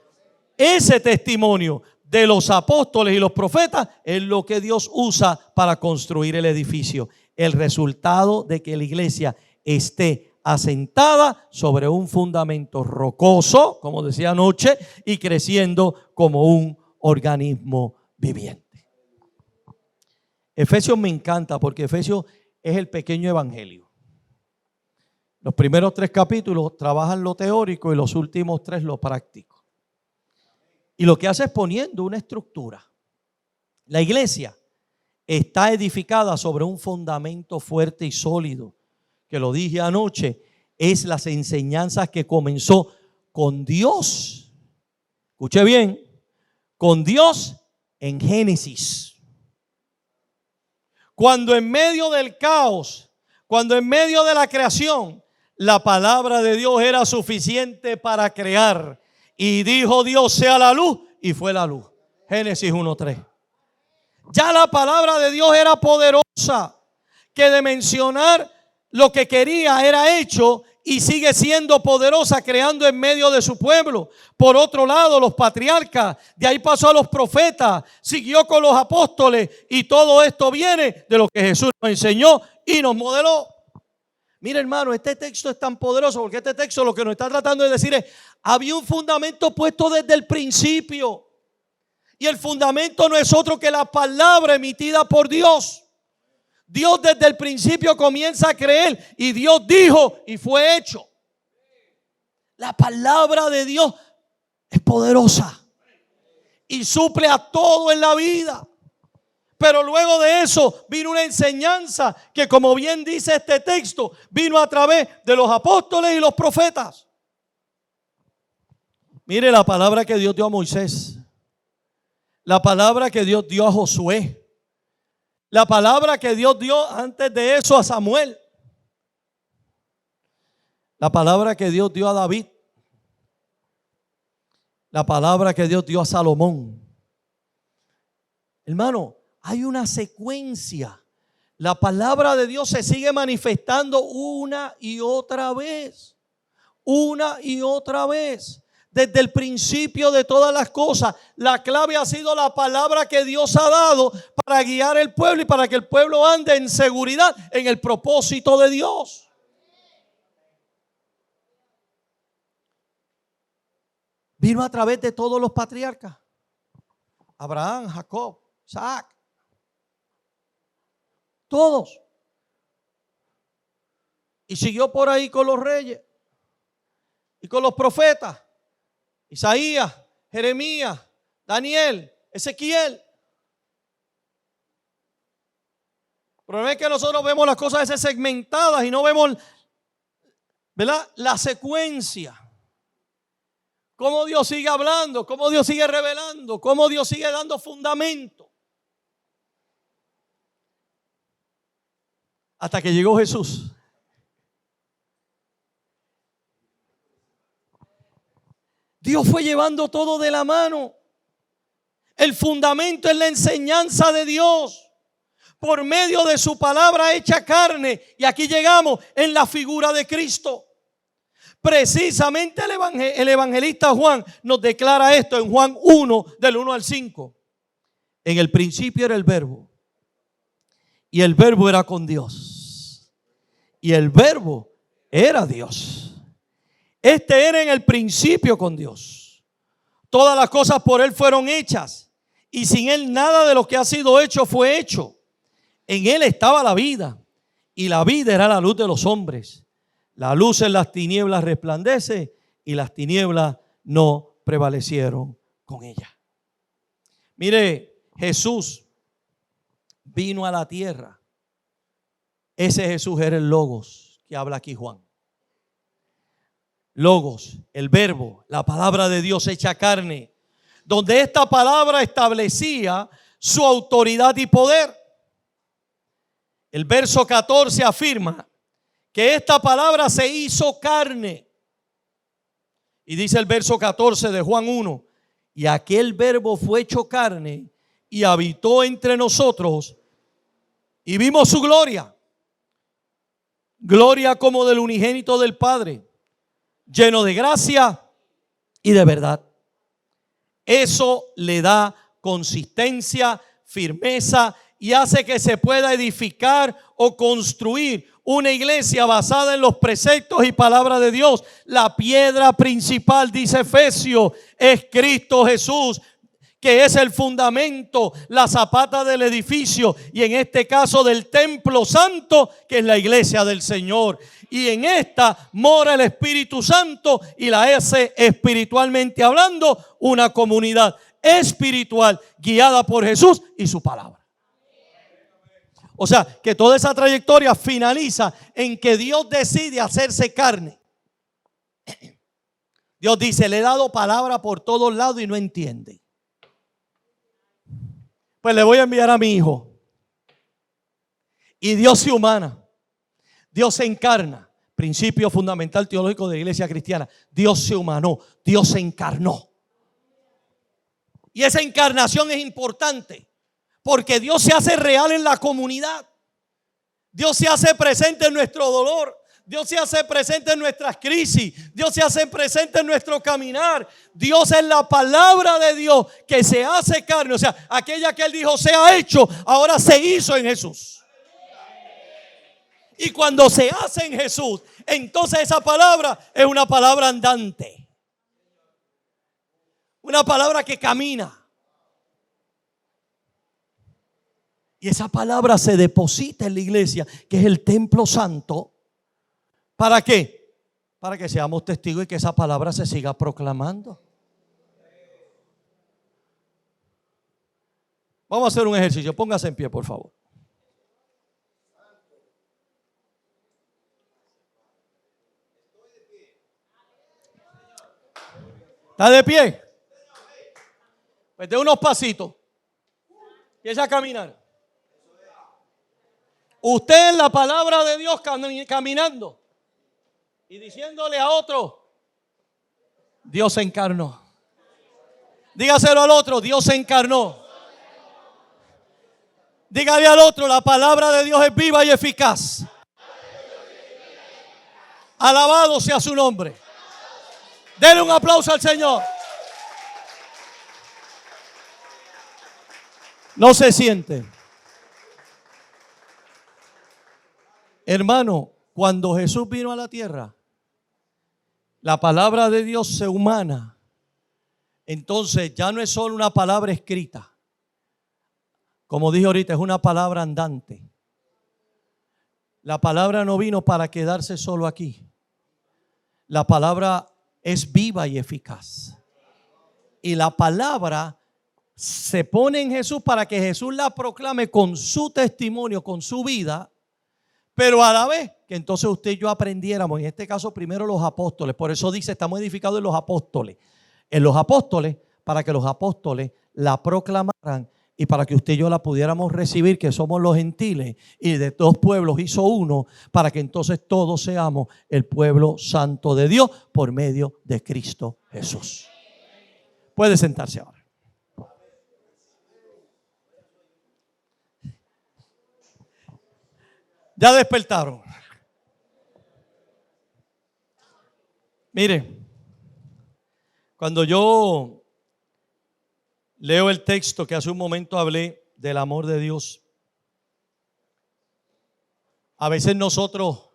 Ese testimonio de los apóstoles y los profetas es lo que Dios usa para construir el edificio. El resultado de que la iglesia esté asentada sobre un fundamento rocoso, como decía anoche, y creciendo como un organismo viviente. Efesios me encanta porque Efesios es el pequeño evangelio. Los primeros 3 capítulos trabajan lo teórico y los últimos 3 lo práctico. Y lo que hace es poniendo una estructura. La iglesia está edificada sobre un fundamento fuerte y sólido, que lo dije anoche, es las enseñanzas que comenzó con Dios. Escuche bien, con Dios en Génesis. Cuando en medio del caos, cuando en medio de la creación, la palabra de Dios era suficiente para crear. Y dijo Dios, sea la luz, y fue la luz. Génesis 1:3. Ya la palabra de Dios era poderosa, que de mencionar lo que quería era hecho, y sigue siendo poderosa, creando en medio de su pueblo. Por otro lado, los patriarcas, de ahí pasó a los profetas, siguió con los apóstoles, y todo esto viene de lo que Jesús nos enseñó y nos modeló. Mira, hermano, este texto es tan poderoso porque este texto lo que nos está tratando de decir es: había un fundamento puesto desde el principio, y el fundamento no es otro que la palabra emitida por Dios. Dios desde el principio comienza a creer, y Dios dijo y fue hecho. La palabra de Dios es poderosa y suple a todo en la vida. Pero luego de eso vino una enseñanza que, como bien dice este texto, vino a través de los apóstoles y los profetas. Mire la palabra que Dios dio a Moisés, la palabra que Dios dio a Josué, la palabra que Dios dio antes de eso a Samuel, la palabra que Dios dio a David, la palabra que Dios dio a Salomón. Hermano, hay una secuencia. La palabra de Dios se sigue manifestando una y otra vez. Una y otra vez. Desde el principio de todas las cosas, la clave ha sido la palabra que Dios ha dado para guiar el pueblo y para que el pueblo ande en seguridad en el propósito de Dios. Vino a través de todos los patriarcas: Abraham, Jacob, Isaac, todos. Y siguió por ahí con los reyes y con los profetas: Isaías, Jeremías, Daniel, Ezequiel. El problema es que nosotros vemos las cosas a veces segmentadas y no vemos, ¿verdad?, la secuencia. Cómo Dios sigue hablando, cómo Dios sigue revelando, cómo Dios sigue dando fundamento. Hasta que llegó Jesús. Dios fue llevando todo de la mano. El fundamento es la enseñanza de Dios por medio de su palabra hecha carne. Y aquí llegamos en la figura de Cristo. Precisamente el evangelista Juan nos declara esto en Juan 1, del 1 al 5. En el principio era el Verbo, y el Verbo era con Dios, y el Verbo era Dios. Este era en el principio con Dios. Todas las cosas por Él fueron hechas, y sin Él nada de lo que ha sido hecho fue hecho. En Él estaba la vida, y la vida era la luz de los hombres. La luz en las tinieblas resplandece, y las tinieblas no prevalecieron con ella. Mire, Jesús vino a la tierra. Ese Jesús era el Logos que habla aquí Juan. Logos, el Verbo, la palabra de Dios hecha carne, donde esta palabra establecía su autoridad y poder. El verso 14 afirma que esta palabra se hizo carne. Y dice el verso 14 de Juan 1: y aquel Verbo fue hecho carne y habitó entre nosotros, y vimos su gloria. Gloria como del unigénito del Padre, lleno de gracia y de verdad. Eso le da consistencia, firmeza, y hace que se pueda edificar o construir una iglesia basada en los preceptos y palabras de Dios. La piedra principal, dice Efesios, es Cristo Jesús, que es el fundamento, la zapata del edificio, y en este caso del templo santo, que es la iglesia del Señor. Y en esta mora el Espíritu Santo, y la hace, espiritualmente hablando, una comunidad espiritual guiada por Jesús y su palabra. O sea, que toda esa trayectoria finaliza en que Dios decide hacerse carne. Dios dice: le he dado palabra por todos lados y no entiende. Pues le voy a enviar a mi hijo. Y Dios se humana. Dios se encarna. Principio fundamental teológico de la iglesia cristiana. Dios se humanó. Dios se encarnó. Y esa encarnación es importante, porque Dios se hace real en la comunidad. Dios se hace presente en nuestro dolor. Dios se hace presente en nuestras crisis. Dios se hace presente en nuestro caminar. Dios es la palabra de Dios que se hace carne. O sea, aquella que Él dijo se ha hecho, ahora se hizo en Jesús. Y cuando se hace en Jesús, entonces esa palabra es una palabra andante. Una palabra que camina. Y esa palabra se deposita en la iglesia, que es el templo santo. ¿Para qué? Para que seamos testigos y que esa palabra se siga proclamando. Vamos a hacer un ejercicio. Póngase en pie, por favor. ¿Está de pie? Pues de unos pasitos. Empieza a caminar. Usted en la palabra de Dios caminando y diciéndole a otro, Dios se encarnó. Dígaselo al otro, Dios se encarnó. Dígale al otro, la palabra de Dios es viva y eficaz. Alabado sea su nombre. Denle un aplauso al Señor. No se siente. Hermano, cuando Jesús vino a la tierra, la palabra de Dios se humana. Entonces ya no es solo una palabra escrita. Como dije ahorita, es una palabra andante. La palabra no vino para quedarse solo aquí. La palabra es viva y eficaz. Y la palabra se pone en Jesús para que Jesús la proclame con su testimonio, con su vida. Pero a la vez que entonces usted y yo aprendiéramos, en este caso primero los apóstoles. Por eso dice, estamos edificados en los apóstoles. En los apóstoles, para que los apóstoles la proclamaran y para que usted y yo la pudiéramos recibir, que somos los gentiles, y de dos pueblos hizo uno, para que entonces todos seamos el pueblo santo de Dios por medio de Cristo Jesús. Puede sentarse ahora. Ya despertaron. Mire, cuando yo leo el texto que hace un momento hablé del amor de Dios, a veces nosotros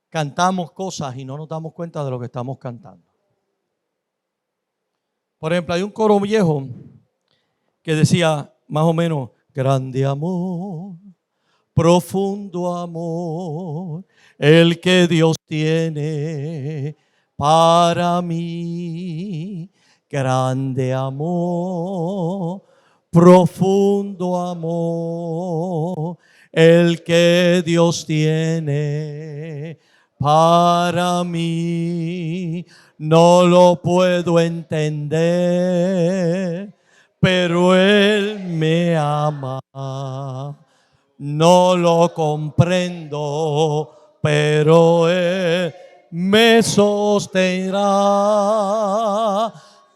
cantamos cosas y no nos damos cuenta de lo que estamos cantando. Por ejemplo, hay un coro viejo que decía más o menos, grande amor, profundo amor, el que Dios tiene para mí. Grande amor, profundo amor, el que Dios tiene para mí. No lo puedo entender, pero Él me ama. No lo comprendo, pero Él me sostendrá.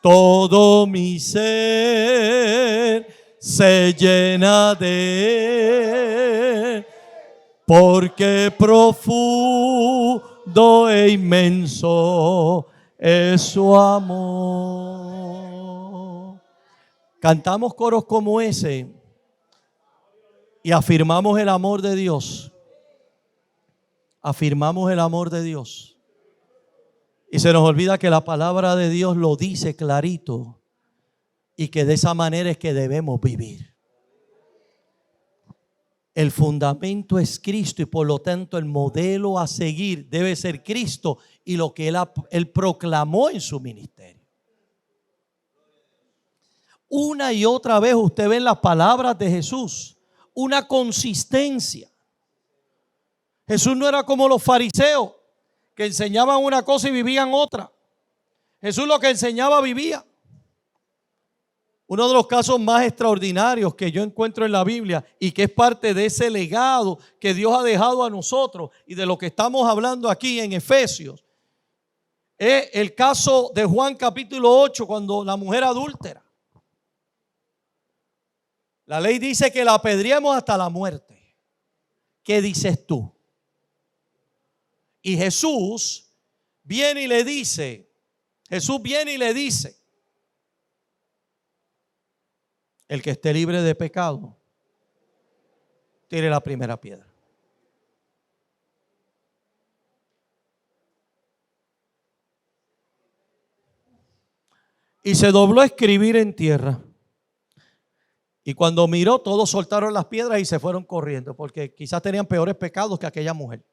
Todo mi ser se llena de Él, porque profundo e inmenso es su amor. Cantamos coros como ese y afirmamos el amor de Dios. Afirmamos el amor de Dios. Y se nos olvida que la palabra de Dios lo dice clarito y que de esa manera es que debemos vivir. El fundamento es Cristo y por lo tanto el modelo a seguir debe ser Cristo y lo que Él proclamó en su ministerio. Una y otra vez usted ve en las palabras de Jesús una consistencia. Jesús no era como los fariseos que enseñaban una cosa y vivían otra. Jesús lo que enseñaba vivía. Uno de los casos más extraordinarios que yo encuentro en la Biblia y que es parte de ese legado que Dios ha dejado a nosotros y de lo que estamos hablando aquí en Efesios, es el caso de Juan capítulo 8, cuando la mujer adúltera. La ley dice que la apedreemos hasta la muerte. ¿Qué dices tú? Y Jesús viene y le dice, el que esté libre de pecado, tire la primera piedra. Y se dobló a escribir en tierra. Y cuando miró, todos soltaron las piedras y se fueron corriendo, porque quizás tenían peores pecados que aquella mujer.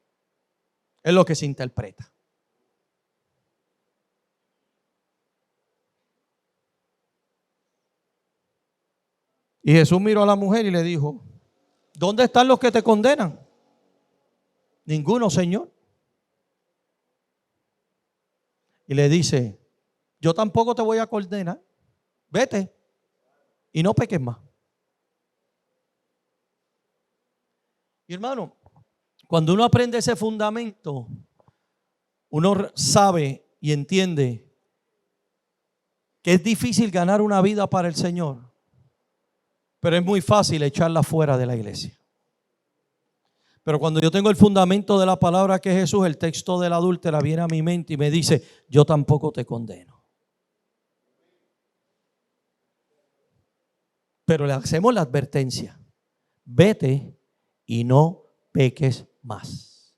Es lo que se interpreta. Y Jesús miró a la mujer y le dijo, ¿dónde están los que te condenan? Ninguno, Señor. Y le dice, yo tampoco te voy a condenar. Vete y no peques más. Y hermano, cuando uno aprende ese fundamento, uno sabe y entiende que es difícil ganar una vida para el Señor, pero es muy fácil echarla fuera de la iglesia. Pero cuando yo tengo el fundamento de la palabra que es Jesús, el texto de la adúltera viene a mi mente y me dice, yo tampoco te condeno. Pero le hacemos la advertencia, vete y no peques más.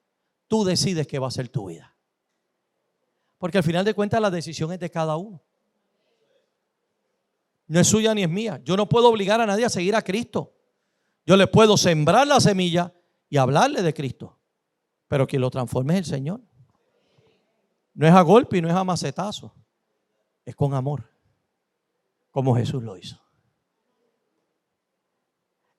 Tú decides qué va a ser tu vida. Porque al final de cuentas la decisión es de cada uno. No es suya ni es mía. Yo no puedo obligar a nadie a seguir a Cristo. Yo le puedo sembrar la semilla y hablarle de Cristo. Pero quien lo transforme es el Señor. No es a golpe y no es a macetazo. Es con amor. Como Jesús lo hizo.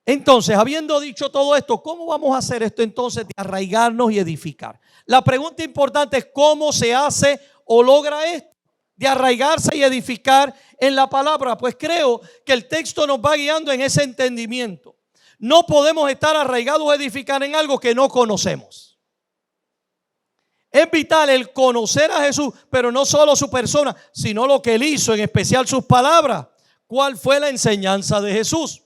Entonces, habiendo dicho todo esto, ¿cómo vamos a hacer esto entonces de arraigarnos y edificar? La pregunta importante es ¿cómo se hace o logra esto? De arraigarse y edificar en la palabra. Pues creo que el texto nos va guiando en ese entendimiento. No podemos estar arraigados o edificar en algo que no conocemos. Es vital el conocer a Jesús, pero no solo su persona, sino lo que Él hizo, en especial sus palabras. ¿Cuál fue la enseñanza de Jesús?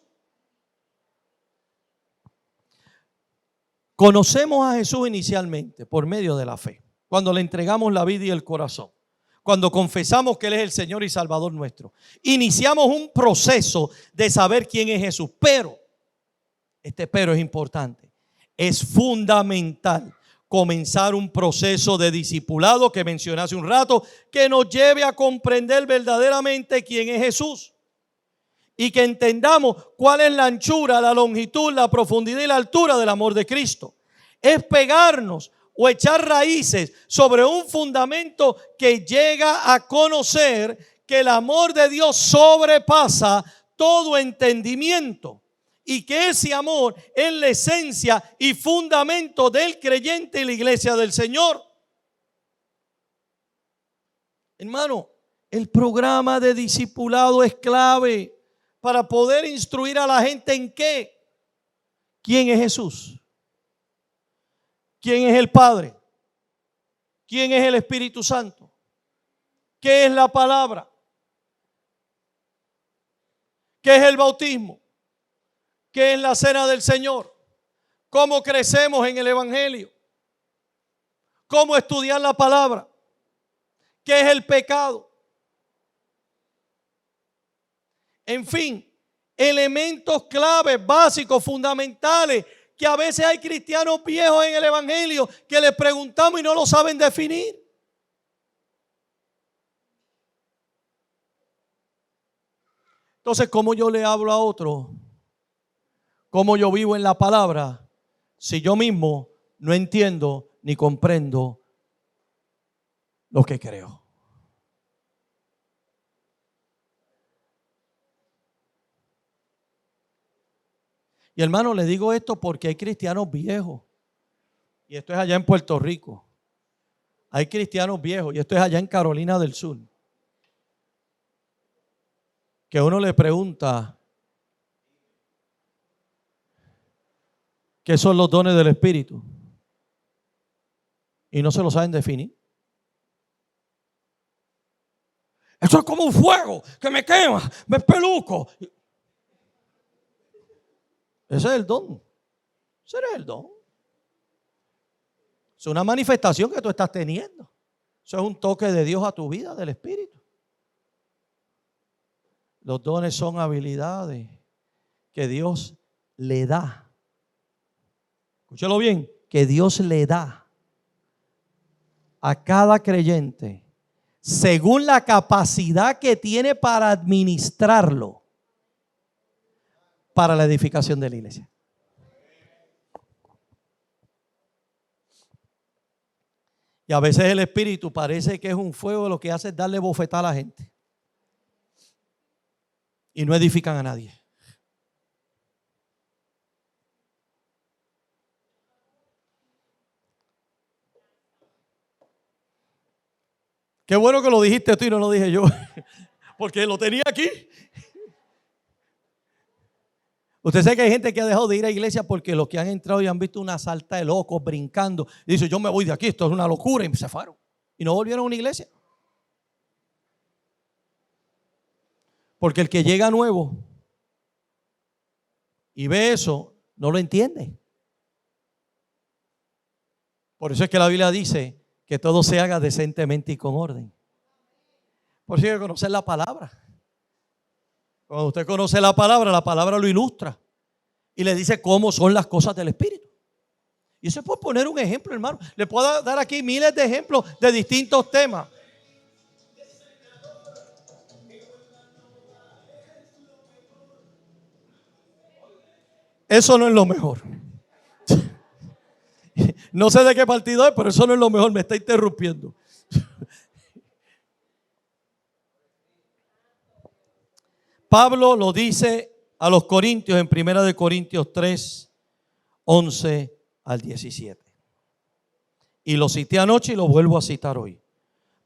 Conocemos a Jesús inicialmente por medio de la fe, cuando le entregamos la vida y el corazón, cuando confesamos que Él es el Señor y Salvador nuestro. Iniciamos un proceso de saber quién es Jesús, pero, este pero es importante, es fundamental comenzar un proceso de discipulado que mencioné hace un rato, que nos lleve a comprender verdaderamente quién es Jesús. Y que entendamos cuál es la anchura, la longitud, la profundidad y la altura del amor de Cristo. Es pegarnos o echar raíces sobre un fundamento que llega a conocer que el amor de Dios sobrepasa todo entendimiento. Y que ese amor es la esencia y fundamento del creyente y la iglesia del Señor. Hermano, el programa de discipulado es clave para poder instruir a la gente en qué. ¿Quién es Jesús? ¿Quién es el Padre? ¿Quién es el Espíritu Santo? ¿Qué es la palabra? ¿Qué es el bautismo? ¿Qué es la cena del Señor? ¿Cómo crecemos en el Evangelio? ¿Cómo estudiar la palabra? ¿Qué es el pecado? En fin, elementos claves, básicos, fundamentales, que a veces hay cristianos viejos en el Evangelio que les preguntamos y no lo saben definir. Entonces, ¿cómo yo le hablo a otro? ¿Cómo yo vivo en la palabra si yo mismo no entiendo ni comprendo lo que creo? Y hermano, le digo esto porque hay cristianos viejos. Y esto es allá en Puerto Rico. Hay cristianos viejos. Y esto es allá en Carolina del Sur. Que uno le pregunta, ¿qué son los dones del Espíritu? Y no se lo saben definir. Eso es como un fuego que me quema, me peluco. Ese es el don. Ese es el don. Es una manifestación que tú estás teniendo. Eso es un toque de Dios a tu vida, del Espíritu. Los dones son habilidades que Dios le da. Escúchalo bien, que Dios le da a cada creyente según la capacidad que tiene para administrarlo para la edificación de la iglesia. Y a veces el Espíritu parece que es un fuego, lo que hace es darle bofetada a la gente. Y no edifican a nadie. Qué bueno que lo dijiste tú y no lo dije yo. Porque lo tenía aquí. Usted sabe que hay gente que ha dejado de ir a iglesia porque los que han entrado y han visto una salta de locos brincando. Y dice, yo me voy de aquí, esto es una locura. Y se fueron. Y no volvieron a una iglesia. Porque el que llega nuevo y ve eso, no lo entiende. Por eso es que la Biblia dice que todo se haga decentemente y con orden. Por eso hay que conocer la palabra. Cuando usted conoce la palabra lo ilustra y le dice cómo son las cosas del Espíritu. Y eso es por poner un ejemplo, hermano. Le puedo dar aquí miles de ejemplos de distintos temas. Eso no es lo mejor. No sé de qué partido es, pero eso no es lo mejor. Me está interrumpiendo. Pablo lo dice a los Corintios en 1 Corintios 3, 11 al 17. Y lo cité anoche y lo vuelvo a citar hoy.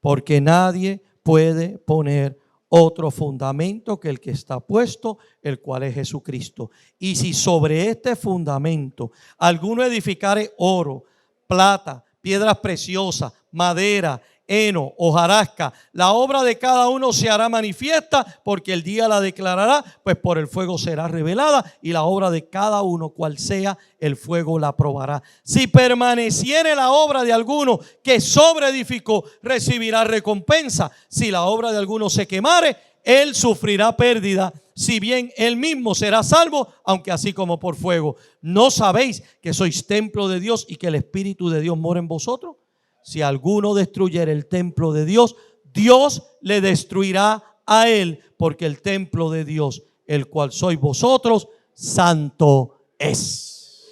Porque nadie puede poner otro fundamento que el que está puesto, el cual es Jesucristo. Y si sobre este fundamento alguno edificare oro, plata, piedras preciosas, madera, heno, hojarasca, la obra de cada uno se hará manifiesta, porque el día la declarará, pues por el fuego será revelada, y la obra de cada uno, cual sea, el fuego la probará. Si permaneciere la obra de alguno que sobreedificó, recibirá recompensa. Si la obra de alguno se quemare, él sufrirá pérdida, si bien él mismo será salvo, aunque así como por fuego. ¿No sabéis que sois templo de Dios y que el Espíritu de Dios mora en vosotros? Si alguno destruyere el templo de Dios, Dios le destruirá a él, porque el templo de Dios, el cual sois vosotros, santo es.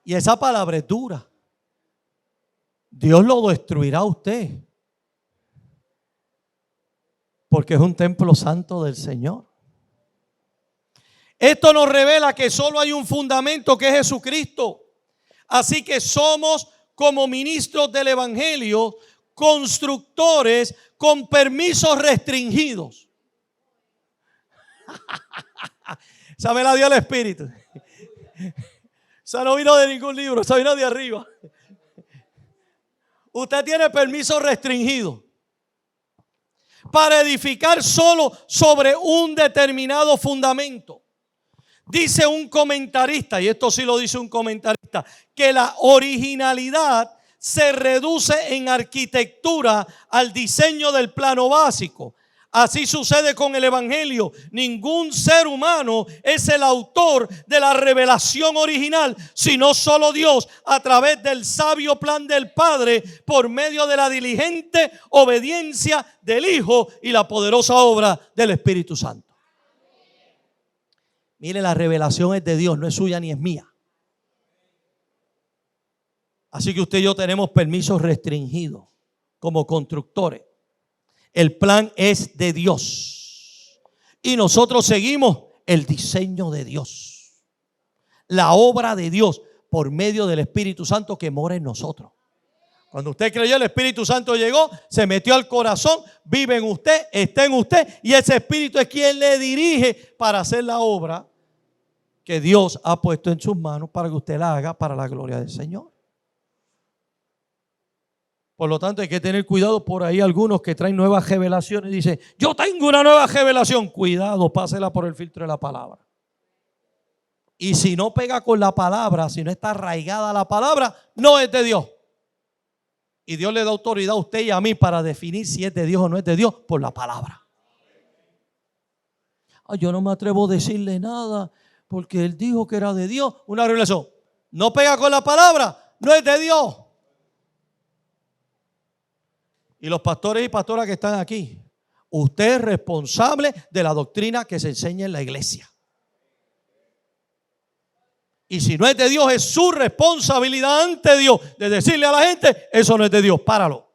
Y esa palabra es dura. Dios lo destruirá a usted, porque es un templo santo del Señor. Esto nos revela que solo hay un fundamento, que es Jesucristo. Así que somos, como ministros del Evangelio, constructores con permisos restringidos. Esa me la dio el Espíritu. Esa no vino de ningún libro, esa vino de arriba. Usted tiene permiso restringido para edificar solo sobre un determinado fundamento. Dice un comentarista, y esto sí lo dice un comentarista, que la originalidad se reduce en arquitectura al diseño del plano básico. Así sucede con el Evangelio. Ningún ser humano es el autor de la revelación original, sino solo Dios, a través del sabio plan del Padre, por medio de la diligente obediencia del Hijo y la poderosa obra del Espíritu Santo. Mire, la revelación es de Dios, no es suya ni es mía. Así que usted y yo tenemos permisos restringidos como constructores. El plan es de Dios y nosotros seguimos el diseño de Dios, la obra de Dios por medio del Espíritu Santo que mora en nosotros. Cuando usted creyó, el Espíritu Santo llegó, se metió al corazón, vive en usted, está en usted, y ese Espíritu es quien le dirige para hacer la obra que Dios ha puesto en sus manos para que usted la haga para la gloria del Señor. Por lo tanto, hay que tener cuidado. Por ahí algunos que traen nuevas revelaciones y dicen, yo tengo una nueva revelación. Cuidado, pásela por el filtro de la palabra. Y si no pega con la palabra, si no está arraigada la palabra, no es de Dios. Y Dios le da autoridad a usted y a mí para definir si es de Dios o no es de Dios por la palabra. Yo no me atrevo a decirle nada porque él dijo que era de Dios. Una revelación. No pega con la palabra, no es de Dios. Y los pastores y pastoras que están aquí, usted es responsable de la doctrina que se enseña en la iglesia. Y si no es de Dios, es su responsabilidad ante Dios de decirle a la gente, eso no es de Dios, páralo.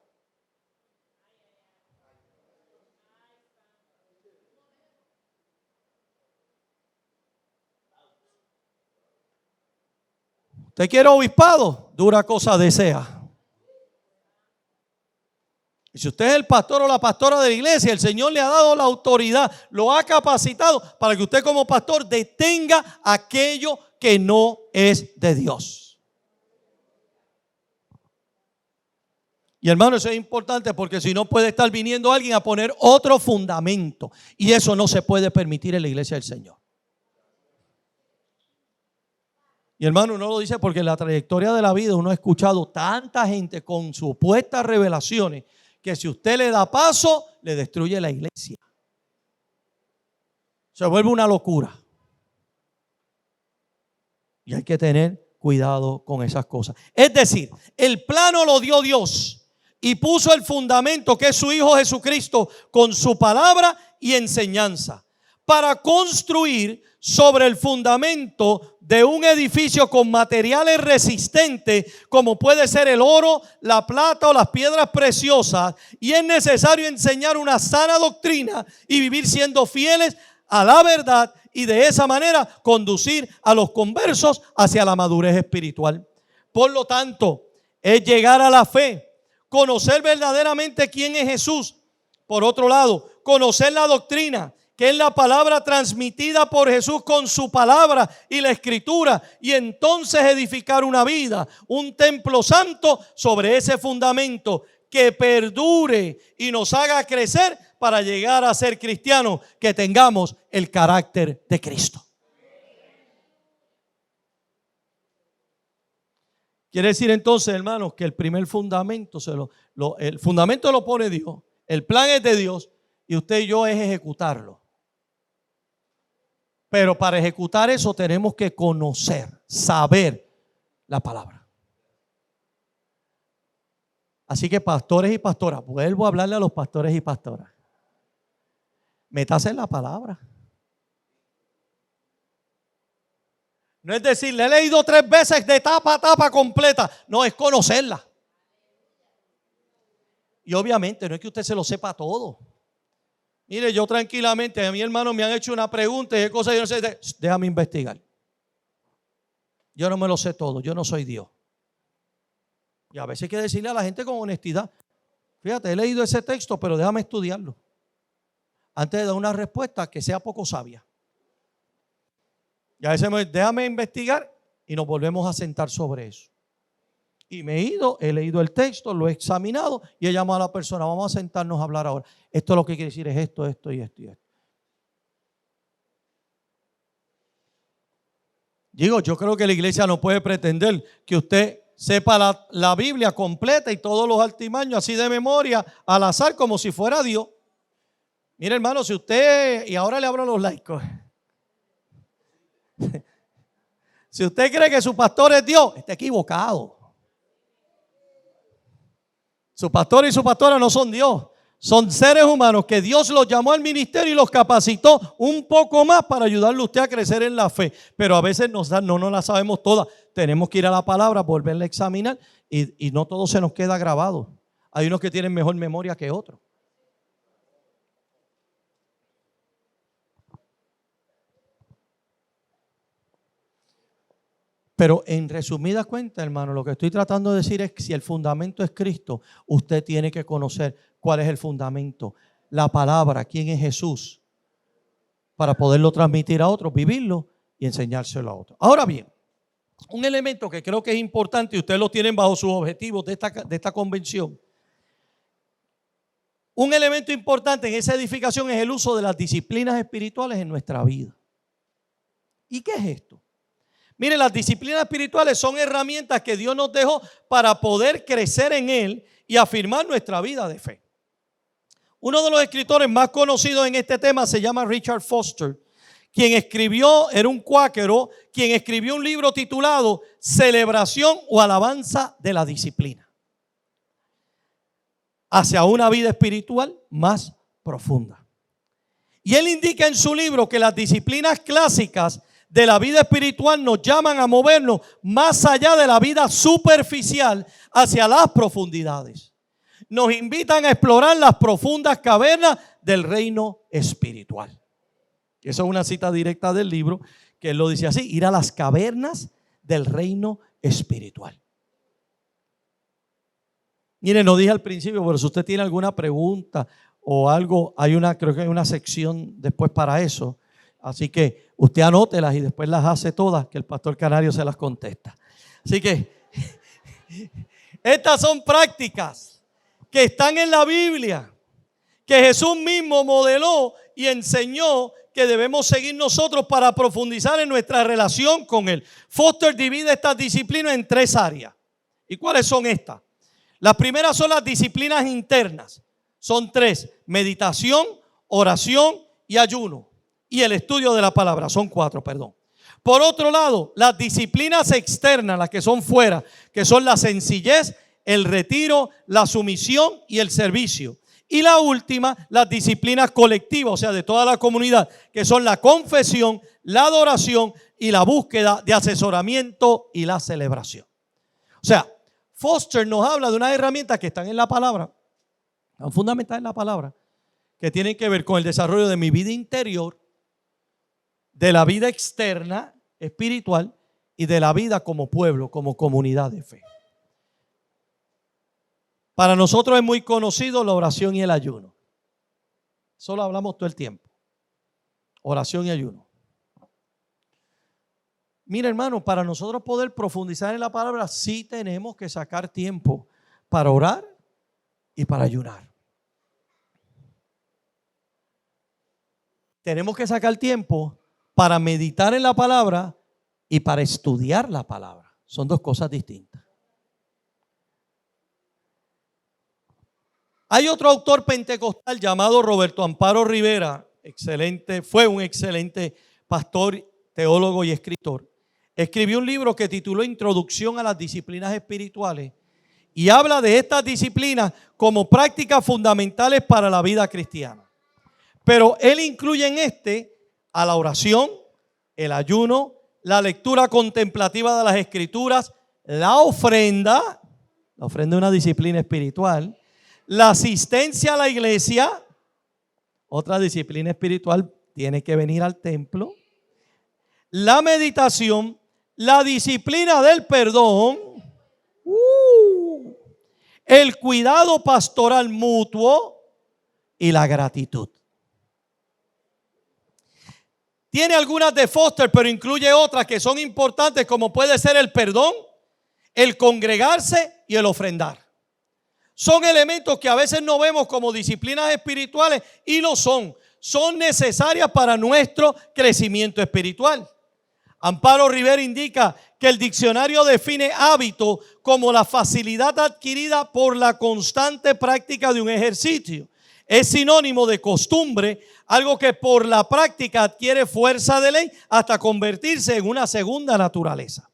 ¿Usted quiere obispado? Dura cosa desea. Y si usted es el pastor o la pastora de la iglesia, el Señor le ha dado la autoridad, lo ha capacitado para que usted como pastor detenga aquello que no es de Dios. Y hermano, eso es importante porque si no puede estar viniendo alguien a poner otro fundamento. Y eso no se puede permitir en la iglesia del Señor. Y hermano, uno lo dice porque en la trayectoria de la vida uno ha escuchado tanta gente con supuestas revelaciones que si usted le da paso, le destruye la iglesia. Se vuelve una locura. Y hay que tener cuidado con esas cosas. Es decir, el plano lo dio Dios y puso el fundamento que es su Hijo Jesucristo con su palabra y enseñanza para construir sobre el fundamento de un edificio con materiales resistentes como puede ser el oro, la plata o las piedras preciosas, y es necesario enseñar una sana doctrina y vivir siendo fieles a la verdad y de esa manera conducir a los conversos hacia la madurez espiritual. Por lo tanto, es llegar a la fe, conocer verdaderamente quién es Jesús. Por otro lado, conocer la doctrina, que es la palabra transmitida por Jesús con su palabra y la escritura, y entonces edificar una vida, un templo santo sobre ese fundamento que perdure y nos haga crecer para llegar a ser cristianos que tengamos el carácter de Cristo. Quiere decir entonces, hermanos, que el primer fundamento el fundamento lo pone Dios, el plan es de Dios y usted y yo es ejecutarlo. Pero para ejecutar eso tenemos que conocer, saber la palabra. Así que pastores y pastoras, vuelvo a hablarle a los pastores y pastoras. Métase en la palabra. No es decir, le he leído 3 veces de tapa a tapa completa. No, es conocerla. Y obviamente no es que usted se lo sepa todo. Mire, yo tranquilamente, a mi hermano me han hecho una pregunta y qué cosa yo no sé. Déjame investigar. Yo no me lo sé todo, yo no soy Dios. Y a veces hay que decirle a la gente con honestidad. Fíjate, he leído ese texto, pero déjame estudiarlo antes de dar una respuesta que sea poco sabia. Y a veces déjame investigar y nos volvemos a sentar sobre eso. Y me he leído el texto, lo he examinado y he llamado a la persona, vamos a sentarnos a hablar ahora. Esto lo que quiere decir es esto, esto y esto y esto. Digo, yo creo que la iglesia no puede pretender que usted sepa la Biblia completa y todos los artimaños así de memoria, al azar, como si fuera Dios. Mire, hermano, si usted, y ahora le abro a los laicos, si usted cree que su pastor es Dios, está equivocado. Su pastor y su pastora no son Dios, son seres humanos que Dios los llamó al ministerio y los capacitó un poco más para ayudarle a usted a crecer en la fe. Pero a veces no nos la sabemos todas. Tenemos que ir a la palabra, volverla a examinar y no todo se nos queda grabado. Hay unos que tienen mejor memoria que otros. Pero en resumidas cuentas, hermano, lo que estoy tratando de decir es que si el fundamento es Cristo, usted tiene que conocer cuál es el fundamento, la palabra, quién es Jesús, para poderlo transmitir a otros, vivirlo y enseñárselo a otros. Ahora bien, un elemento que creo que es importante y ustedes lo tienen bajo sus objetivos de esta convención. Un elemento importante en esa edificación es el uso de las disciplinas espirituales en nuestra vida. ¿Y qué es esto? Mire, las disciplinas espirituales son herramientas que Dios nos dejó para poder crecer en Él y afirmar nuestra vida de fe. Uno de los escritores más conocidos en este tema se llama Richard Foster, quien era un cuáquero, quien escribió un libro titulado Celebración o Alabanza de la Disciplina, hacia una vida espiritual más profunda. Y él indica en su libro que las disciplinas clásicas de la vida espiritual nos llaman a movernos más allá de la vida superficial hacia las profundidades. Nos invitan a explorar las profundas cavernas del reino espiritual. Eso es una cita directa del libro, que él lo dice así: ir a las cavernas del reino espiritual. Mire, no dije al principio, pero si usted tiene alguna pregunta o algo, creo que hay una sección después para eso. Así que usted anótelas y después las hace todas, que el pastor Canario se las contesta. Así que estas son prácticas que están en la Biblia, que Jesús mismo modeló y enseñó que debemos seguir nosotros para profundizar en nuestra relación con Él. Foster divide estas disciplinas en 3 áreas. ¿Y cuáles son estas? Las primeras son las disciplinas internas. Son 3: meditación, oración y ayuno. Y el estudio de la palabra. Son 4, perdón. Por otro lado, las disciplinas externas, las que son fuera, que son la sencillez, el retiro, la sumisión y el servicio. Y la última, las disciplinas colectivas, o sea, de toda la comunidad, que son la confesión, la adoración y la búsqueda de asesoramiento y la celebración. O sea, Foster nos habla de unas herramientas que están en la palabra, están fundamentadas en la palabra, que tienen que ver con el desarrollo de mi vida interior, de la vida externa, espiritual, y de la vida como pueblo, como comunidad de fe. Para nosotros es muy conocido la oración y el ayuno. Eso lo hablamos todo el tiempo. Oración y ayuno. Mira, hermano, para nosotros poder profundizar en la palabra, sí tenemos que sacar tiempo para orar y para ayunar. Tenemos que sacar tiempo para meditar en la palabra y para estudiar la palabra. Son 2 cosas distintas. Hay otro autor pentecostal llamado Roberto Amparo Rivera, fue un excelente pastor, teólogo y escritor. Escribió un libro que tituló Introducción a las Disciplinas Espirituales y habla de estas disciplinas como prácticas fundamentales para la vida cristiana. Pero él incluye en a la oración, el ayuno, la lectura contemplativa de las Escrituras, la ofrenda es una disciplina espiritual, la asistencia a la iglesia, otra disciplina espiritual, tiene que venir al templo, la meditación, la disciplina del perdón, el cuidado pastoral mutuo y la gratitud. Tiene algunas de Foster, pero incluye otras que son importantes, como puede ser el perdón, el congregarse y el ofrendar. Son elementos que a veces no vemos como disciplinas espirituales y lo son. Son necesarias para nuestro crecimiento espiritual. Amparo Rivera indica que el diccionario define hábito como la facilidad adquirida por la constante práctica de un ejercicio. Es sinónimo de costumbre, algo que por la práctica adquiere fuerza de ley hasta convertirse en una segunda naturaleza.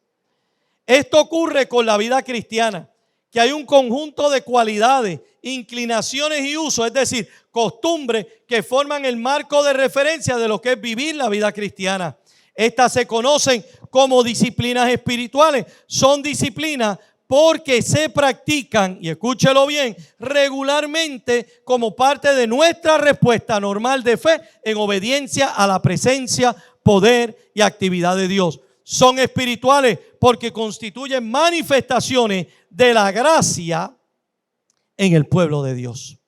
Esto ocurre con la vida cristiana, que hay un conjunto de cualidades, inclinaciones y usos, es decir, costumbres que forman el marco de referencia de lo que es vivir la vida cristiana. Estas se conocen como disciplinas espirituales. Son disciplinas porque se practican, y escúchelo bien, regularmente como parte de nuestra respuesta normal de fe en obediencia a la presencia, poder y actividad de Dios. Son espirituales porque constituyen manifestaciones de la gracia en el pueblo de Dios.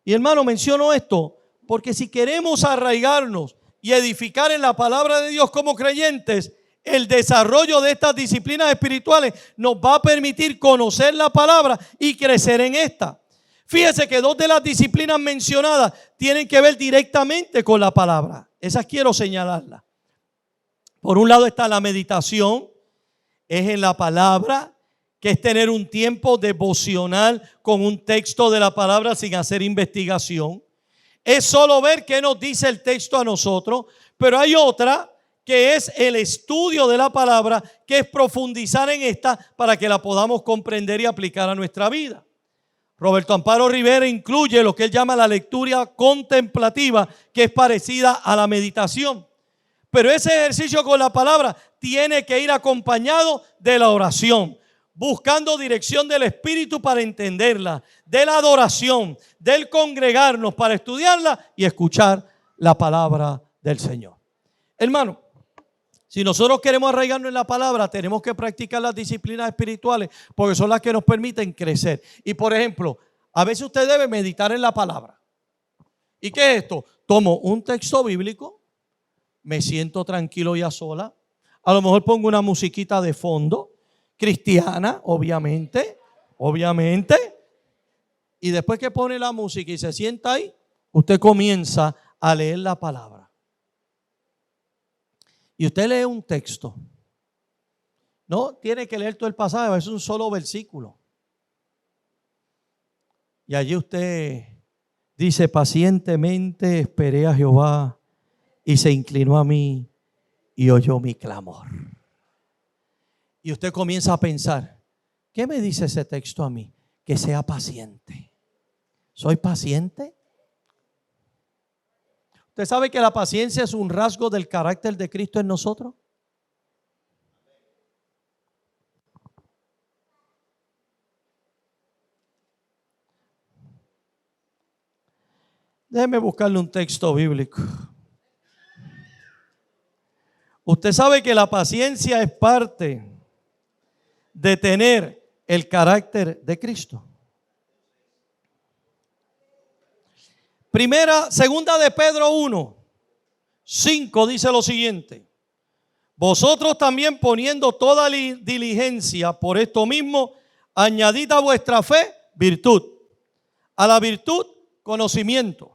Y hermano, menciono esto porque si queremos arraigarnos y edificar en la palabra de Dios como creyentes, el desarrollo de estas disciplinas espirituales nos va a permitir conocer la palabra y crecer en esta. Fíjese que 2 de las disciplinas mencionadas tienen que ver directamente con la palabra. Esas quiero señalarlas. Por un lado está la meditación, es en la palabra, que es tener un tiempo devocional con un texto de la palabra sin hacer investigación. Es solo ver qué nos dice el texto a nosotros, pero hay otra que es el estudio de la palabra, que es profundizar en esta para que la podamos comprender y aplicar a nuestra vida. Roberto Amparo Rivera incluye lo que él llama la lectura contemplativa, que es parecida a la meditación. Pero ese ejercicio con la palabra tiene que ir acompañado de la oración, buscando dirección del Espíritu para entenderla, de la adoración, del congregarnos para estudiarla y escuchar la palabra del Señor. Hermano, si nosotros queremos arraigarnos en la palabra, tenemos que practicar las disciplinas espirituales porque son las que nos permiten crecer. Y por ejemplo, a veces usted debe meditar en la palabra. ¿Y qué es esto? Tomo un texto bíblico, me siento tranquilo y a sola. A lo mejor pongo una musiquita de fondo, cristiana, obviamente. Y después que pone la música y se sienta ahí, usted comienza a leer la palabra. Y usted lee un texto. No tiene que leer todo el pasaje, a veces un solo versículo. Y allí usted dice: pacientemente esperé a Jehová y se inclinó a mí y oyó mi clamor. Y usted comienza a pensar: ¿qué me dice ese texto a mí? Que sea paciente. ¿Soy paciente? ¿Usted sabe que la paciencia es un rasgo del carácter de Cristo en nosotros? Déjeme buscarle un texto bíblico. Usted sabe que la paciencia es parte de tener el carácter de Cristo. Segunda de Pedro 1:5 dice lo siguiente: vosotros también, poniendo toda diligencia por esto mismo, añadid a vuestra fe virtud, a la virtud conocimiento,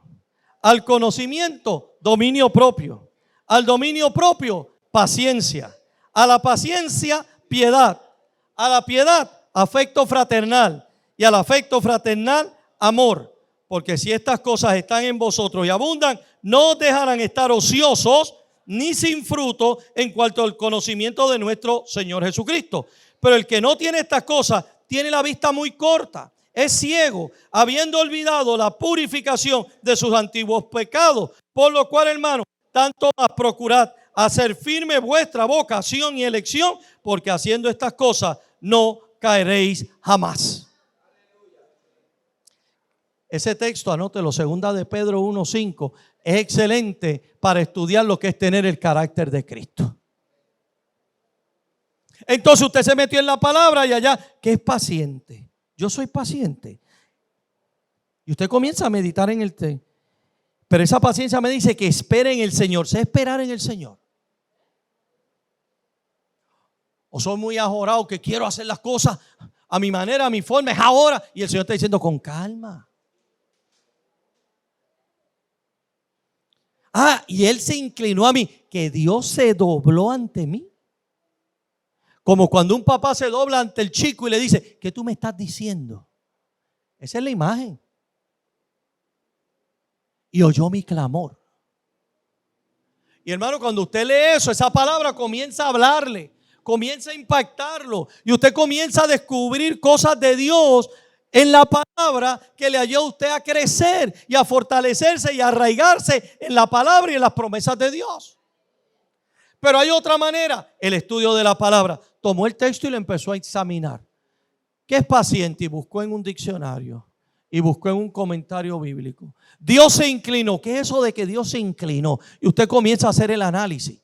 al conocimiento dominio propio, al dominio propio paciencia, a la paciencia piedad, a la piedad afecto fraternal y al afecto fraternal amor. Porque si estas cosas están en vosotros y abundan, no os dejarán estar ociosos ni sin fruto en cuanto al conocimiento de nuestro Señor Jesucristo. Pero el que no tiene estas cosas tiene la vista muy corta, es ciego, habiendo olvidado la purificación de sus antiguos pecados. Por lo cual, hermanos, tanto más procurad hacer firme vuestra vocación y elección, porque haciendo estas cosas no caeréis jamás. Ese texto, anótelo, segunda de Pedro 1:5, es excelente para estudiar lo que es tener el carácter de Cristo. Entonces usted se metió en la palabra y allá, ¿qué es paciente? Yo soy paciente. Y usted comienza a meditar en el texto. Pero esa paciencia me dice que espere en el Señor. ¿Sé esperar en el Señor? O soy muy ajorado que quiero hacer las cosas a mi manera, a mi forma, es ahora. Y el Señor está diciendo: con calma. Y Él se inclinó a mí, que Dios se dobló ante mí. Como cuando un papá se dobla ante el chico y le dice: ¿qué tú me estás diciendo? Esa es la imagen. Y oyó mi clamor. Y hermano, cuando usted lee eso, esa palabra comienza a hablarle, comienza a impactarlo. Y usted comienza a descubrir cosas de Dios en la palabra que le ayuda a usted a crecer y a fortalecerse y a arraigarse en la palabra y en las promesas de Dios. Pero hay otra manera: el estudio de la palabra. Tomó el texto y lo empezó a examinar. ¿Qué es paciente? Y buscó en un diccionario y buscó en un comentario bíblico. Dios se inclinó. ¿Qué es eso de que Dios se inclinó? Y usted comienza a hacer el análisis.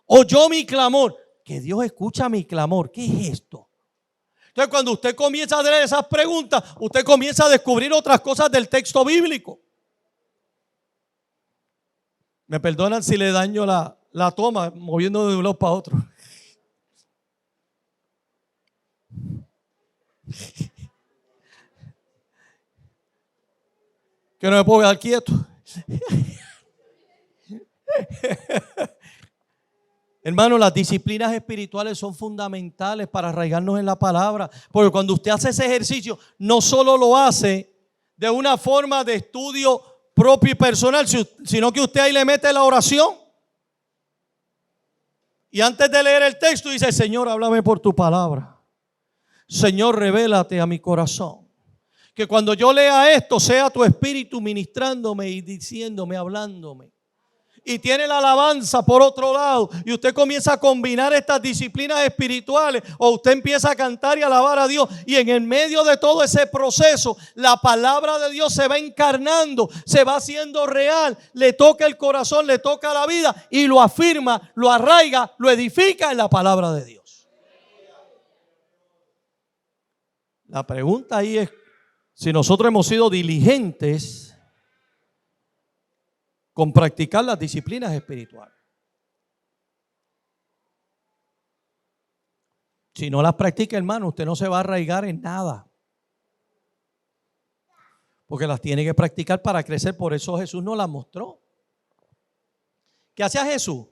Oyó mi clamor. Que Dios escucha mi clamor. ¿Qué es esto? Entonces, cuando usted comienza a hacer esas preguntas, usted comienza a descubrir otras cosas del texto bíblico. Me perdonan si le daño la toma, moviendo de un lado para otro. Que no me puedo quedar quieto. Hermano, las disciplinas espirituales son fundamentales para arraigarnos en la palabra. Porque cuando usted hace ese ejercicio, no solo lo hace de una forma de estudio propio y personal, sino que usted ahí le mete la oración. Y antes de leer el texto dice: Señor, háblame por tu palabra. Señor, revélate a mi corazón. Que cuando yo lea esto, sea tu espíritu ministrándome y diciéndome, hablándome. Y tiene la alabanza por otro lado, y usted comienza a combinar estas disciplinas espirituales, o usted empieza a cantar y alabar a Dios, y en el medio de todo ese proceso la palabra de Dios se va encarnando, se va haciendo real, le toca el corazón, le toca la vida y lo afirma, lo arraiga, lo edifica en la palabra de Dios. La pregunta ahí es si nosotros hemos sido diligentes con practicar las disciplinas espirituales. Si no las practica, hermano, usted no se va a arraigar en nada. Porque las tiene que practicar para crecer. Por eso Jesús nos las mostró. ¿Qué hacía Jesús?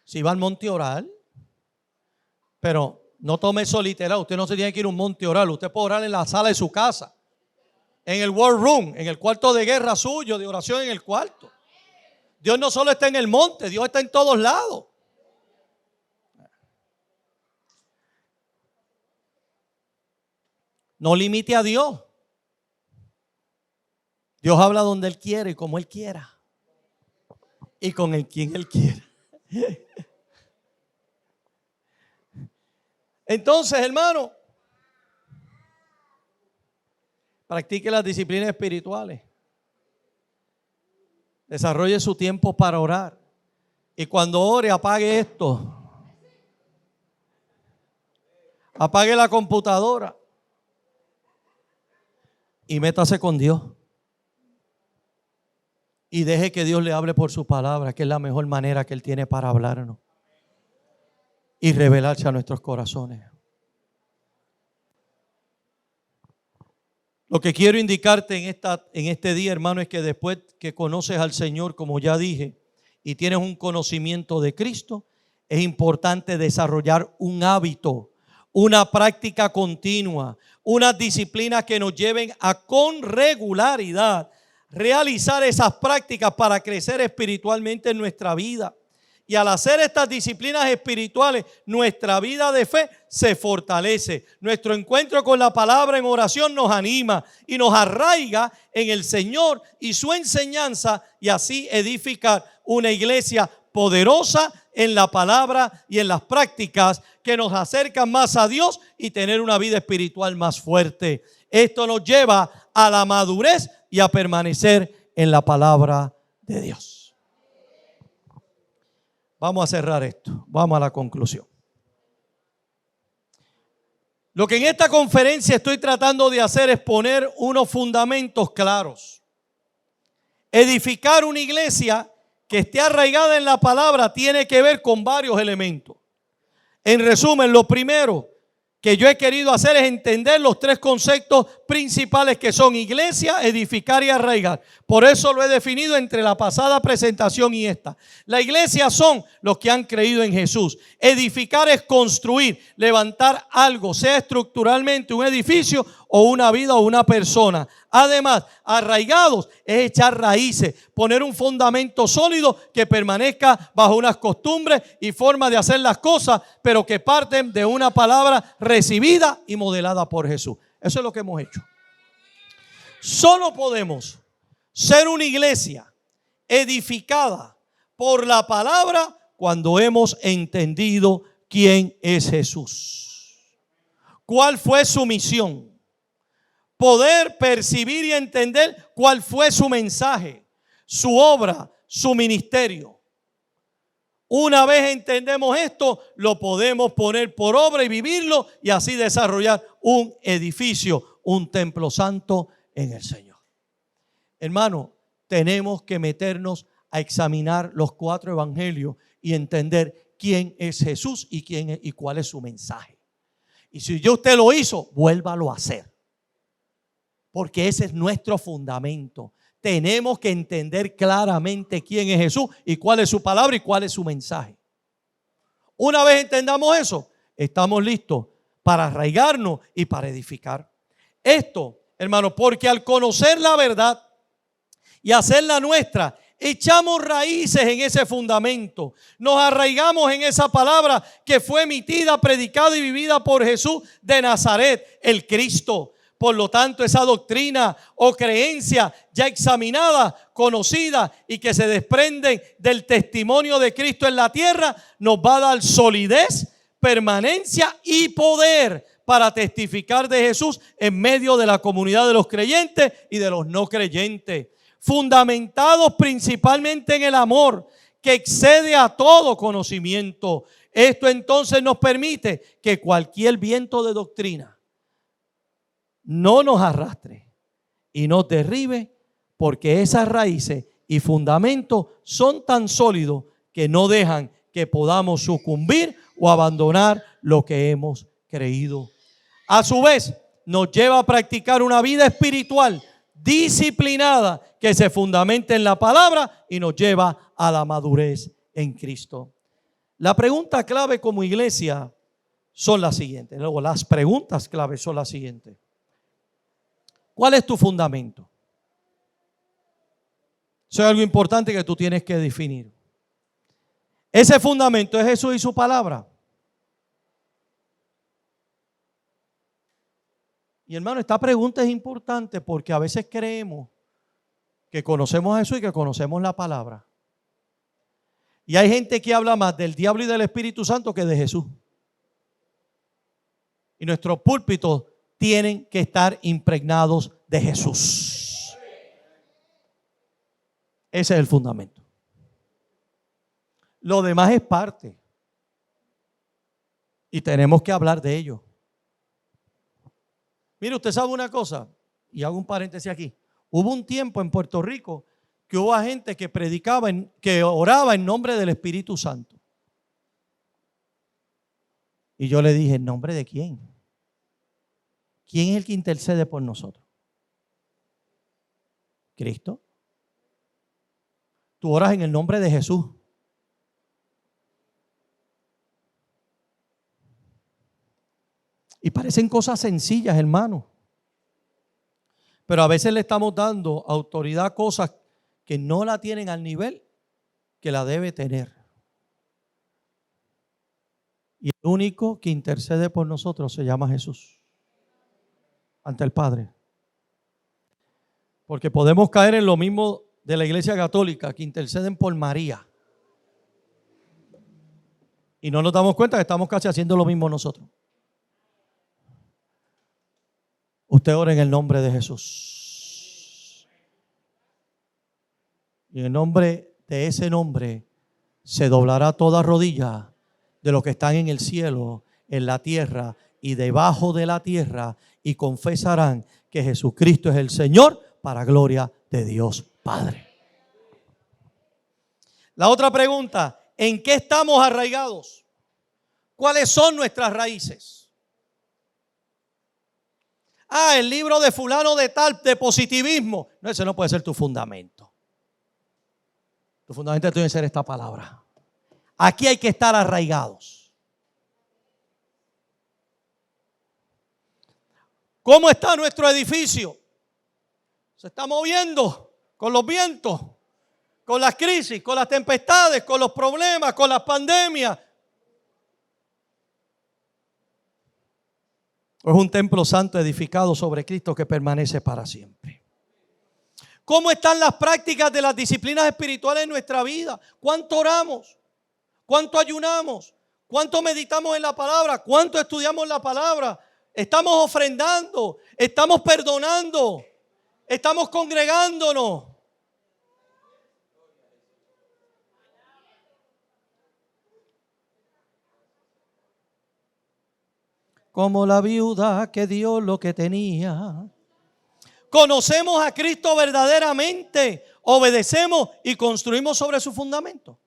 Se iba al monte a orar. Pero no tome eso literal. Usted no se tiene que ir a un monte a orar. Usted puede orar en la sala de su casa. En el war room, en el cuarto de guerra suyo, de oración en el cuarto. Dios no solo está en el monte, Dios está en todos lados. No limite a Dios. Dios habla donde Él quiere y como Él quiera. Y con el quien Él quiera. Entonces, hermano, practique las disciplinas espirituales. Desarrolle su tiempo para orar. Y cuando ore, apague esto. Apague la computadora. Y métase con Dios. Y deje que Dios le hable por su palabra, que es la mejor manera que Él tiene para hablarnos. Y revelarse a nuestros corazones. Lo que quiero indicarte en este día, hermano, es que después que conoces al Señor, como ya dije, y tienes un conocimiento de Cristo, es importante desarrollar un hábito, una práctica continua, unas disciplinas que nos lleven a con regularidad realizar esas prácticas para crecer espiritualmente en nuestra vida. Y al hacer estas disciplinas espirituales, nuestra vida de fe se fortalece. Nuestro encuentro con la palabra en oración nos anima y nos arraiga en el Señor y su enseñanza, y así edificar una iglesia poderosa en la palabra y en las prácticas que nos acercan más a Dios y tener una vida espiritual más fuerte. Esto nos lleva a la madurez y a permanecer en la palabra de Dios. Vamos a cerrar esto. Vamos a la conclusión. Lo que en esta conferencia estoy tratando de hacer es poner unos fundamentos claros. Edificar una iglesia que esté arraigada en la palabra tiene que ver con varios elementos. En resumen, lo primero que yo he querido hacer es entender los tres conceptos principales que son iglesia, edificar y arraigar. Por eso lo he definido entre la pasada presentación y esta. La iglesia son los que han creído en Jesús. Edificar es construir, levantar algo, sea estructuralmente un edificio o una vida o una persona. Además, arraigados es echar raíces, poner un fundamento sólido que permanezca bajo unas costumbres y formas de hacer las cosas, pero que parten de una palabra recibida y modelada por Jesús. Eso es lo que hemos hecho. Solo podemos ser una iglesia edificada por la palabra cuando hemos entendido quién es Jesús. ¿Cuál fue su misión? Poder percibir y entender cuál fue su mensaje, su obra, su ministerio. Una vez entendemos esto, lo podemos poner por obra y vivirlo, y así desarrollar un edificio, un templo santo en el Señor. Hermano, tenemos que meternos a examinar los 4 evangelios y entender quién es Jesús y cuál es su mensaje. Y si ya usted lo hizo, vuélvalo a hacer. Porque ese es nuestro fundamento. tenemos que entender claramente quién es Jesús y cuál es su palabra y cuál es su mensaje. Una vez entendamos eso, estamos listos para arraigarnos y para edificar. Esto, hermano, porque al conocer la verdad y hacerla nuestra, echamos raíces en ese fundamento. Nos arraigamos en esa palabra que fue emitida, predicada y vivida por Jesús de Nazaret, el Cristo. Por lo tanto, esa doctrina o creencia ya examinada, conocida y que se desprenden del testimonio de Cristo en la tierra, nos va a dar solidez, permanencia y poder para testificar de Jesús en medio de la comunidad de los creyentes y de los no creyentes. Fundamentados principalmente en el amor que excede a todo conocimiento. Esto entonces nos permite que cualquier viento de doctrina no nos arrastre y nos derribe, porque esas raíces y fundamentos son tan sólidos que no dejan que podamos sucumbir o abandonar lo que hemos creído. A su vez, nos lleva a practicar una vida espiritual disciplinada que se fundamenta en la palabra y nos lleva a la madurez en Cristo. La pregunta clave como iglesia son las siguientes. Luego, las preguntas clave son las siguientes. ¿Cuál es tu fundamento? Eso es algo importante que tú tienes que definir. Ese fundamento es Jesús y su palabra. Y hermano, esta pregunta es importante porque a veces creemos que conocemos a Jesús y que conocemos la palabra. Y hay gente que habla más del diablo y del Espíritu Santo que de Jesús. Y nuestros púlpitos tienen que estar impregnados de Jesús. Ese es el fundamento. Lo demás es parte. Y tenemos que hablar de ello. Mire, usted sabe una cosa, y hago un paréntesis aquí. Hubo un tiempo en Puerto Rico que hubo gente que predicaba, que oraba en nombre del Espíritu Santo. Y yo le dije, ¿en nombre de quién? ¿Quién es el que intercede por nosotros? Cristo. Tú oras en el nombre de Jesús. Y parecen cosas sencillas, hermano. Pero a veces le estamos dando autoridad a cosas que no la tienen al nivel que la debe tener. Y el único que intercede por nosotros se llama Jesús ante el Padre. Porque podemos caer en lo mismo de la Iglesia Católica, que interceden por María. Y no nos damos cuenta que estamos casi haciendo lo mismo nosotros. Usted ora en el nombre de Jesús. Y en el nombre de ese nombre se doblará toda rodilla de los que están en el cielo, en la tierra y debajo de la tierra, y confesarán que Jesucristo es el Señor, para gloria de Dios Padre. La otra pregunta, ¿en qué estamos arraigados? ¿Cuáles son nuestras raíces? El libro de fulano de tal, de positivismo. No, ese no puede ser tu fundamento. Tu fundamento tiene que ser esta palabra. Aquí hay que estar arraigados. ¿Cómo está nuestro edificio? Se está moviendo con los vientos, con las crisis, con las tempestades, con los problemas, con las pandemias. Es un templo santo edificado sobre Cristo que permanece para siempre. ¿Cómo están las prácticas de las disciplinas espirituales en nuestra vida? ¿Cuánto oramos? ¿Cuánto ayunamos? ¿Cuánto meditamos en la palabra? ¿Cuánto estudiamos la palabra? ¿Estamos ofrendando? ¿Estamos perdonando? ¿Estamos congregándonos? Como la viuda que dio lo que tenía. ¿Conocemos a Cristo verdaderamente? ¿Obedecemos y construimos sobre su fundamento?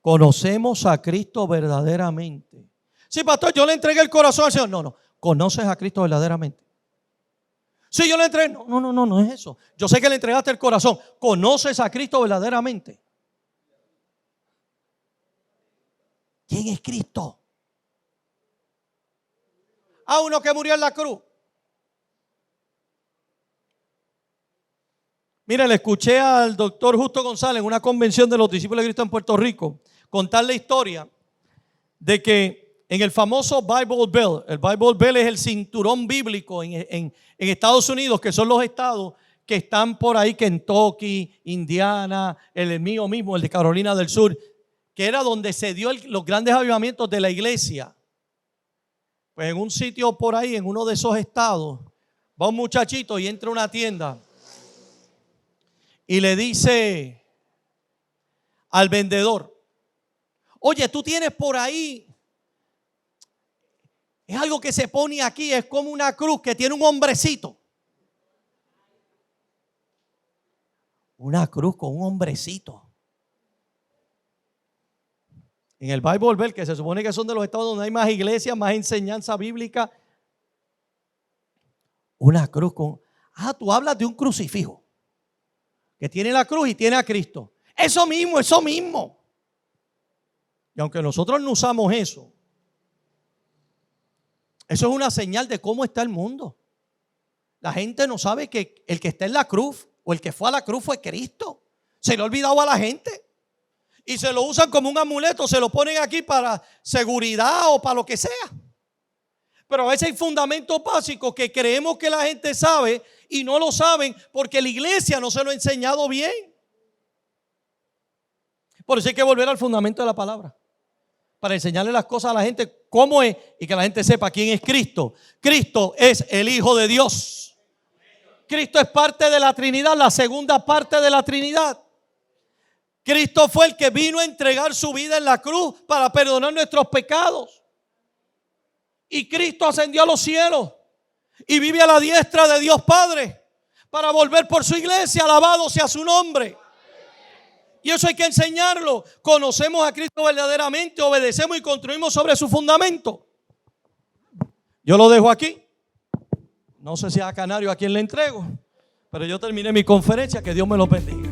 ¿Conocemos a Cristo verdaderamente? Sí, pastor, yo le entregué el corazón al Señor. No. ¿Conoces a Cristo verdaderamente? Si yo le entregué, no es eso. Yo sé que le entregaste el corazón. ¿Conoces a Cristo verdaderamente? ¿Quién es Cristo? Uno que murió en la cruz. Mire, le escuché al doctor Justo González en una convención de los discípulos de Cristo en Puerto Rico contar la historia de que en el famoso Bible Belt, el Bible Belt es el cinturón bíblico en Estados Unidos, que son los estados que están por ahí, Kentucky, Indiana, el mío mismo, el de Carolina del Sur, que era donde se dio los grandes avivamientos de la iglesia. Pues en un sitio por ahí, en uno de esos estados, va un muchachito y entra a una tienda y le dice al vendedor: oye, tú tienes por ahí, es algo que se pone aquí, es como una cruz que tiene un hombrecito. Una cruz con un hombrecito. En el Bible Belt, que se supone que son de los estados donde hay más iglesias, más enseñanza bíblica, una cruz con... tú hablas de un crucifijo que tiene la cruz y tiene a Cristo. Eso mismo. Y aunque nosotros no usamos eso es una señal de cómo está el mundo. La gente no sabe que el que está en la cruz o el que fue a la cruz fue Cristo. Se le ha olvidado a la gente. Y se lo usan como un amuleto, se lo ponen aquí para seguridad o para lo que sea. Pero a veces hay fundamentos básicos que creemos que la gente sabe y no lo saben porque la iglesia no se lo ha enseñado bien. Por eso hay que volver al fundamento de la palabra, para enseñarle las cosas a la gente cómo es y que la gente sepa quién es Cristo. Cristo es el Hijo de Dios. Cristo es parte de la Trinidad, la segunda parte de la Trinidad. Cristo fue el que vino a entregar su vida en la cruz para perdonar nuestros pecados. Y Cristo ascendió a los cielos y vive a la diestra de Dios Padre para volver por su iglesia. Alabado sea su nombre. Y eso hay que enseñarlo. Conocemos a Cristo verdaderamente, obedecemos y construimos sobre su fundamento. Yo lo dejo aquí. No sé si a Canario a quien le entrego, pero yo terminé mi conferencia. Que Dios me lo bendiga.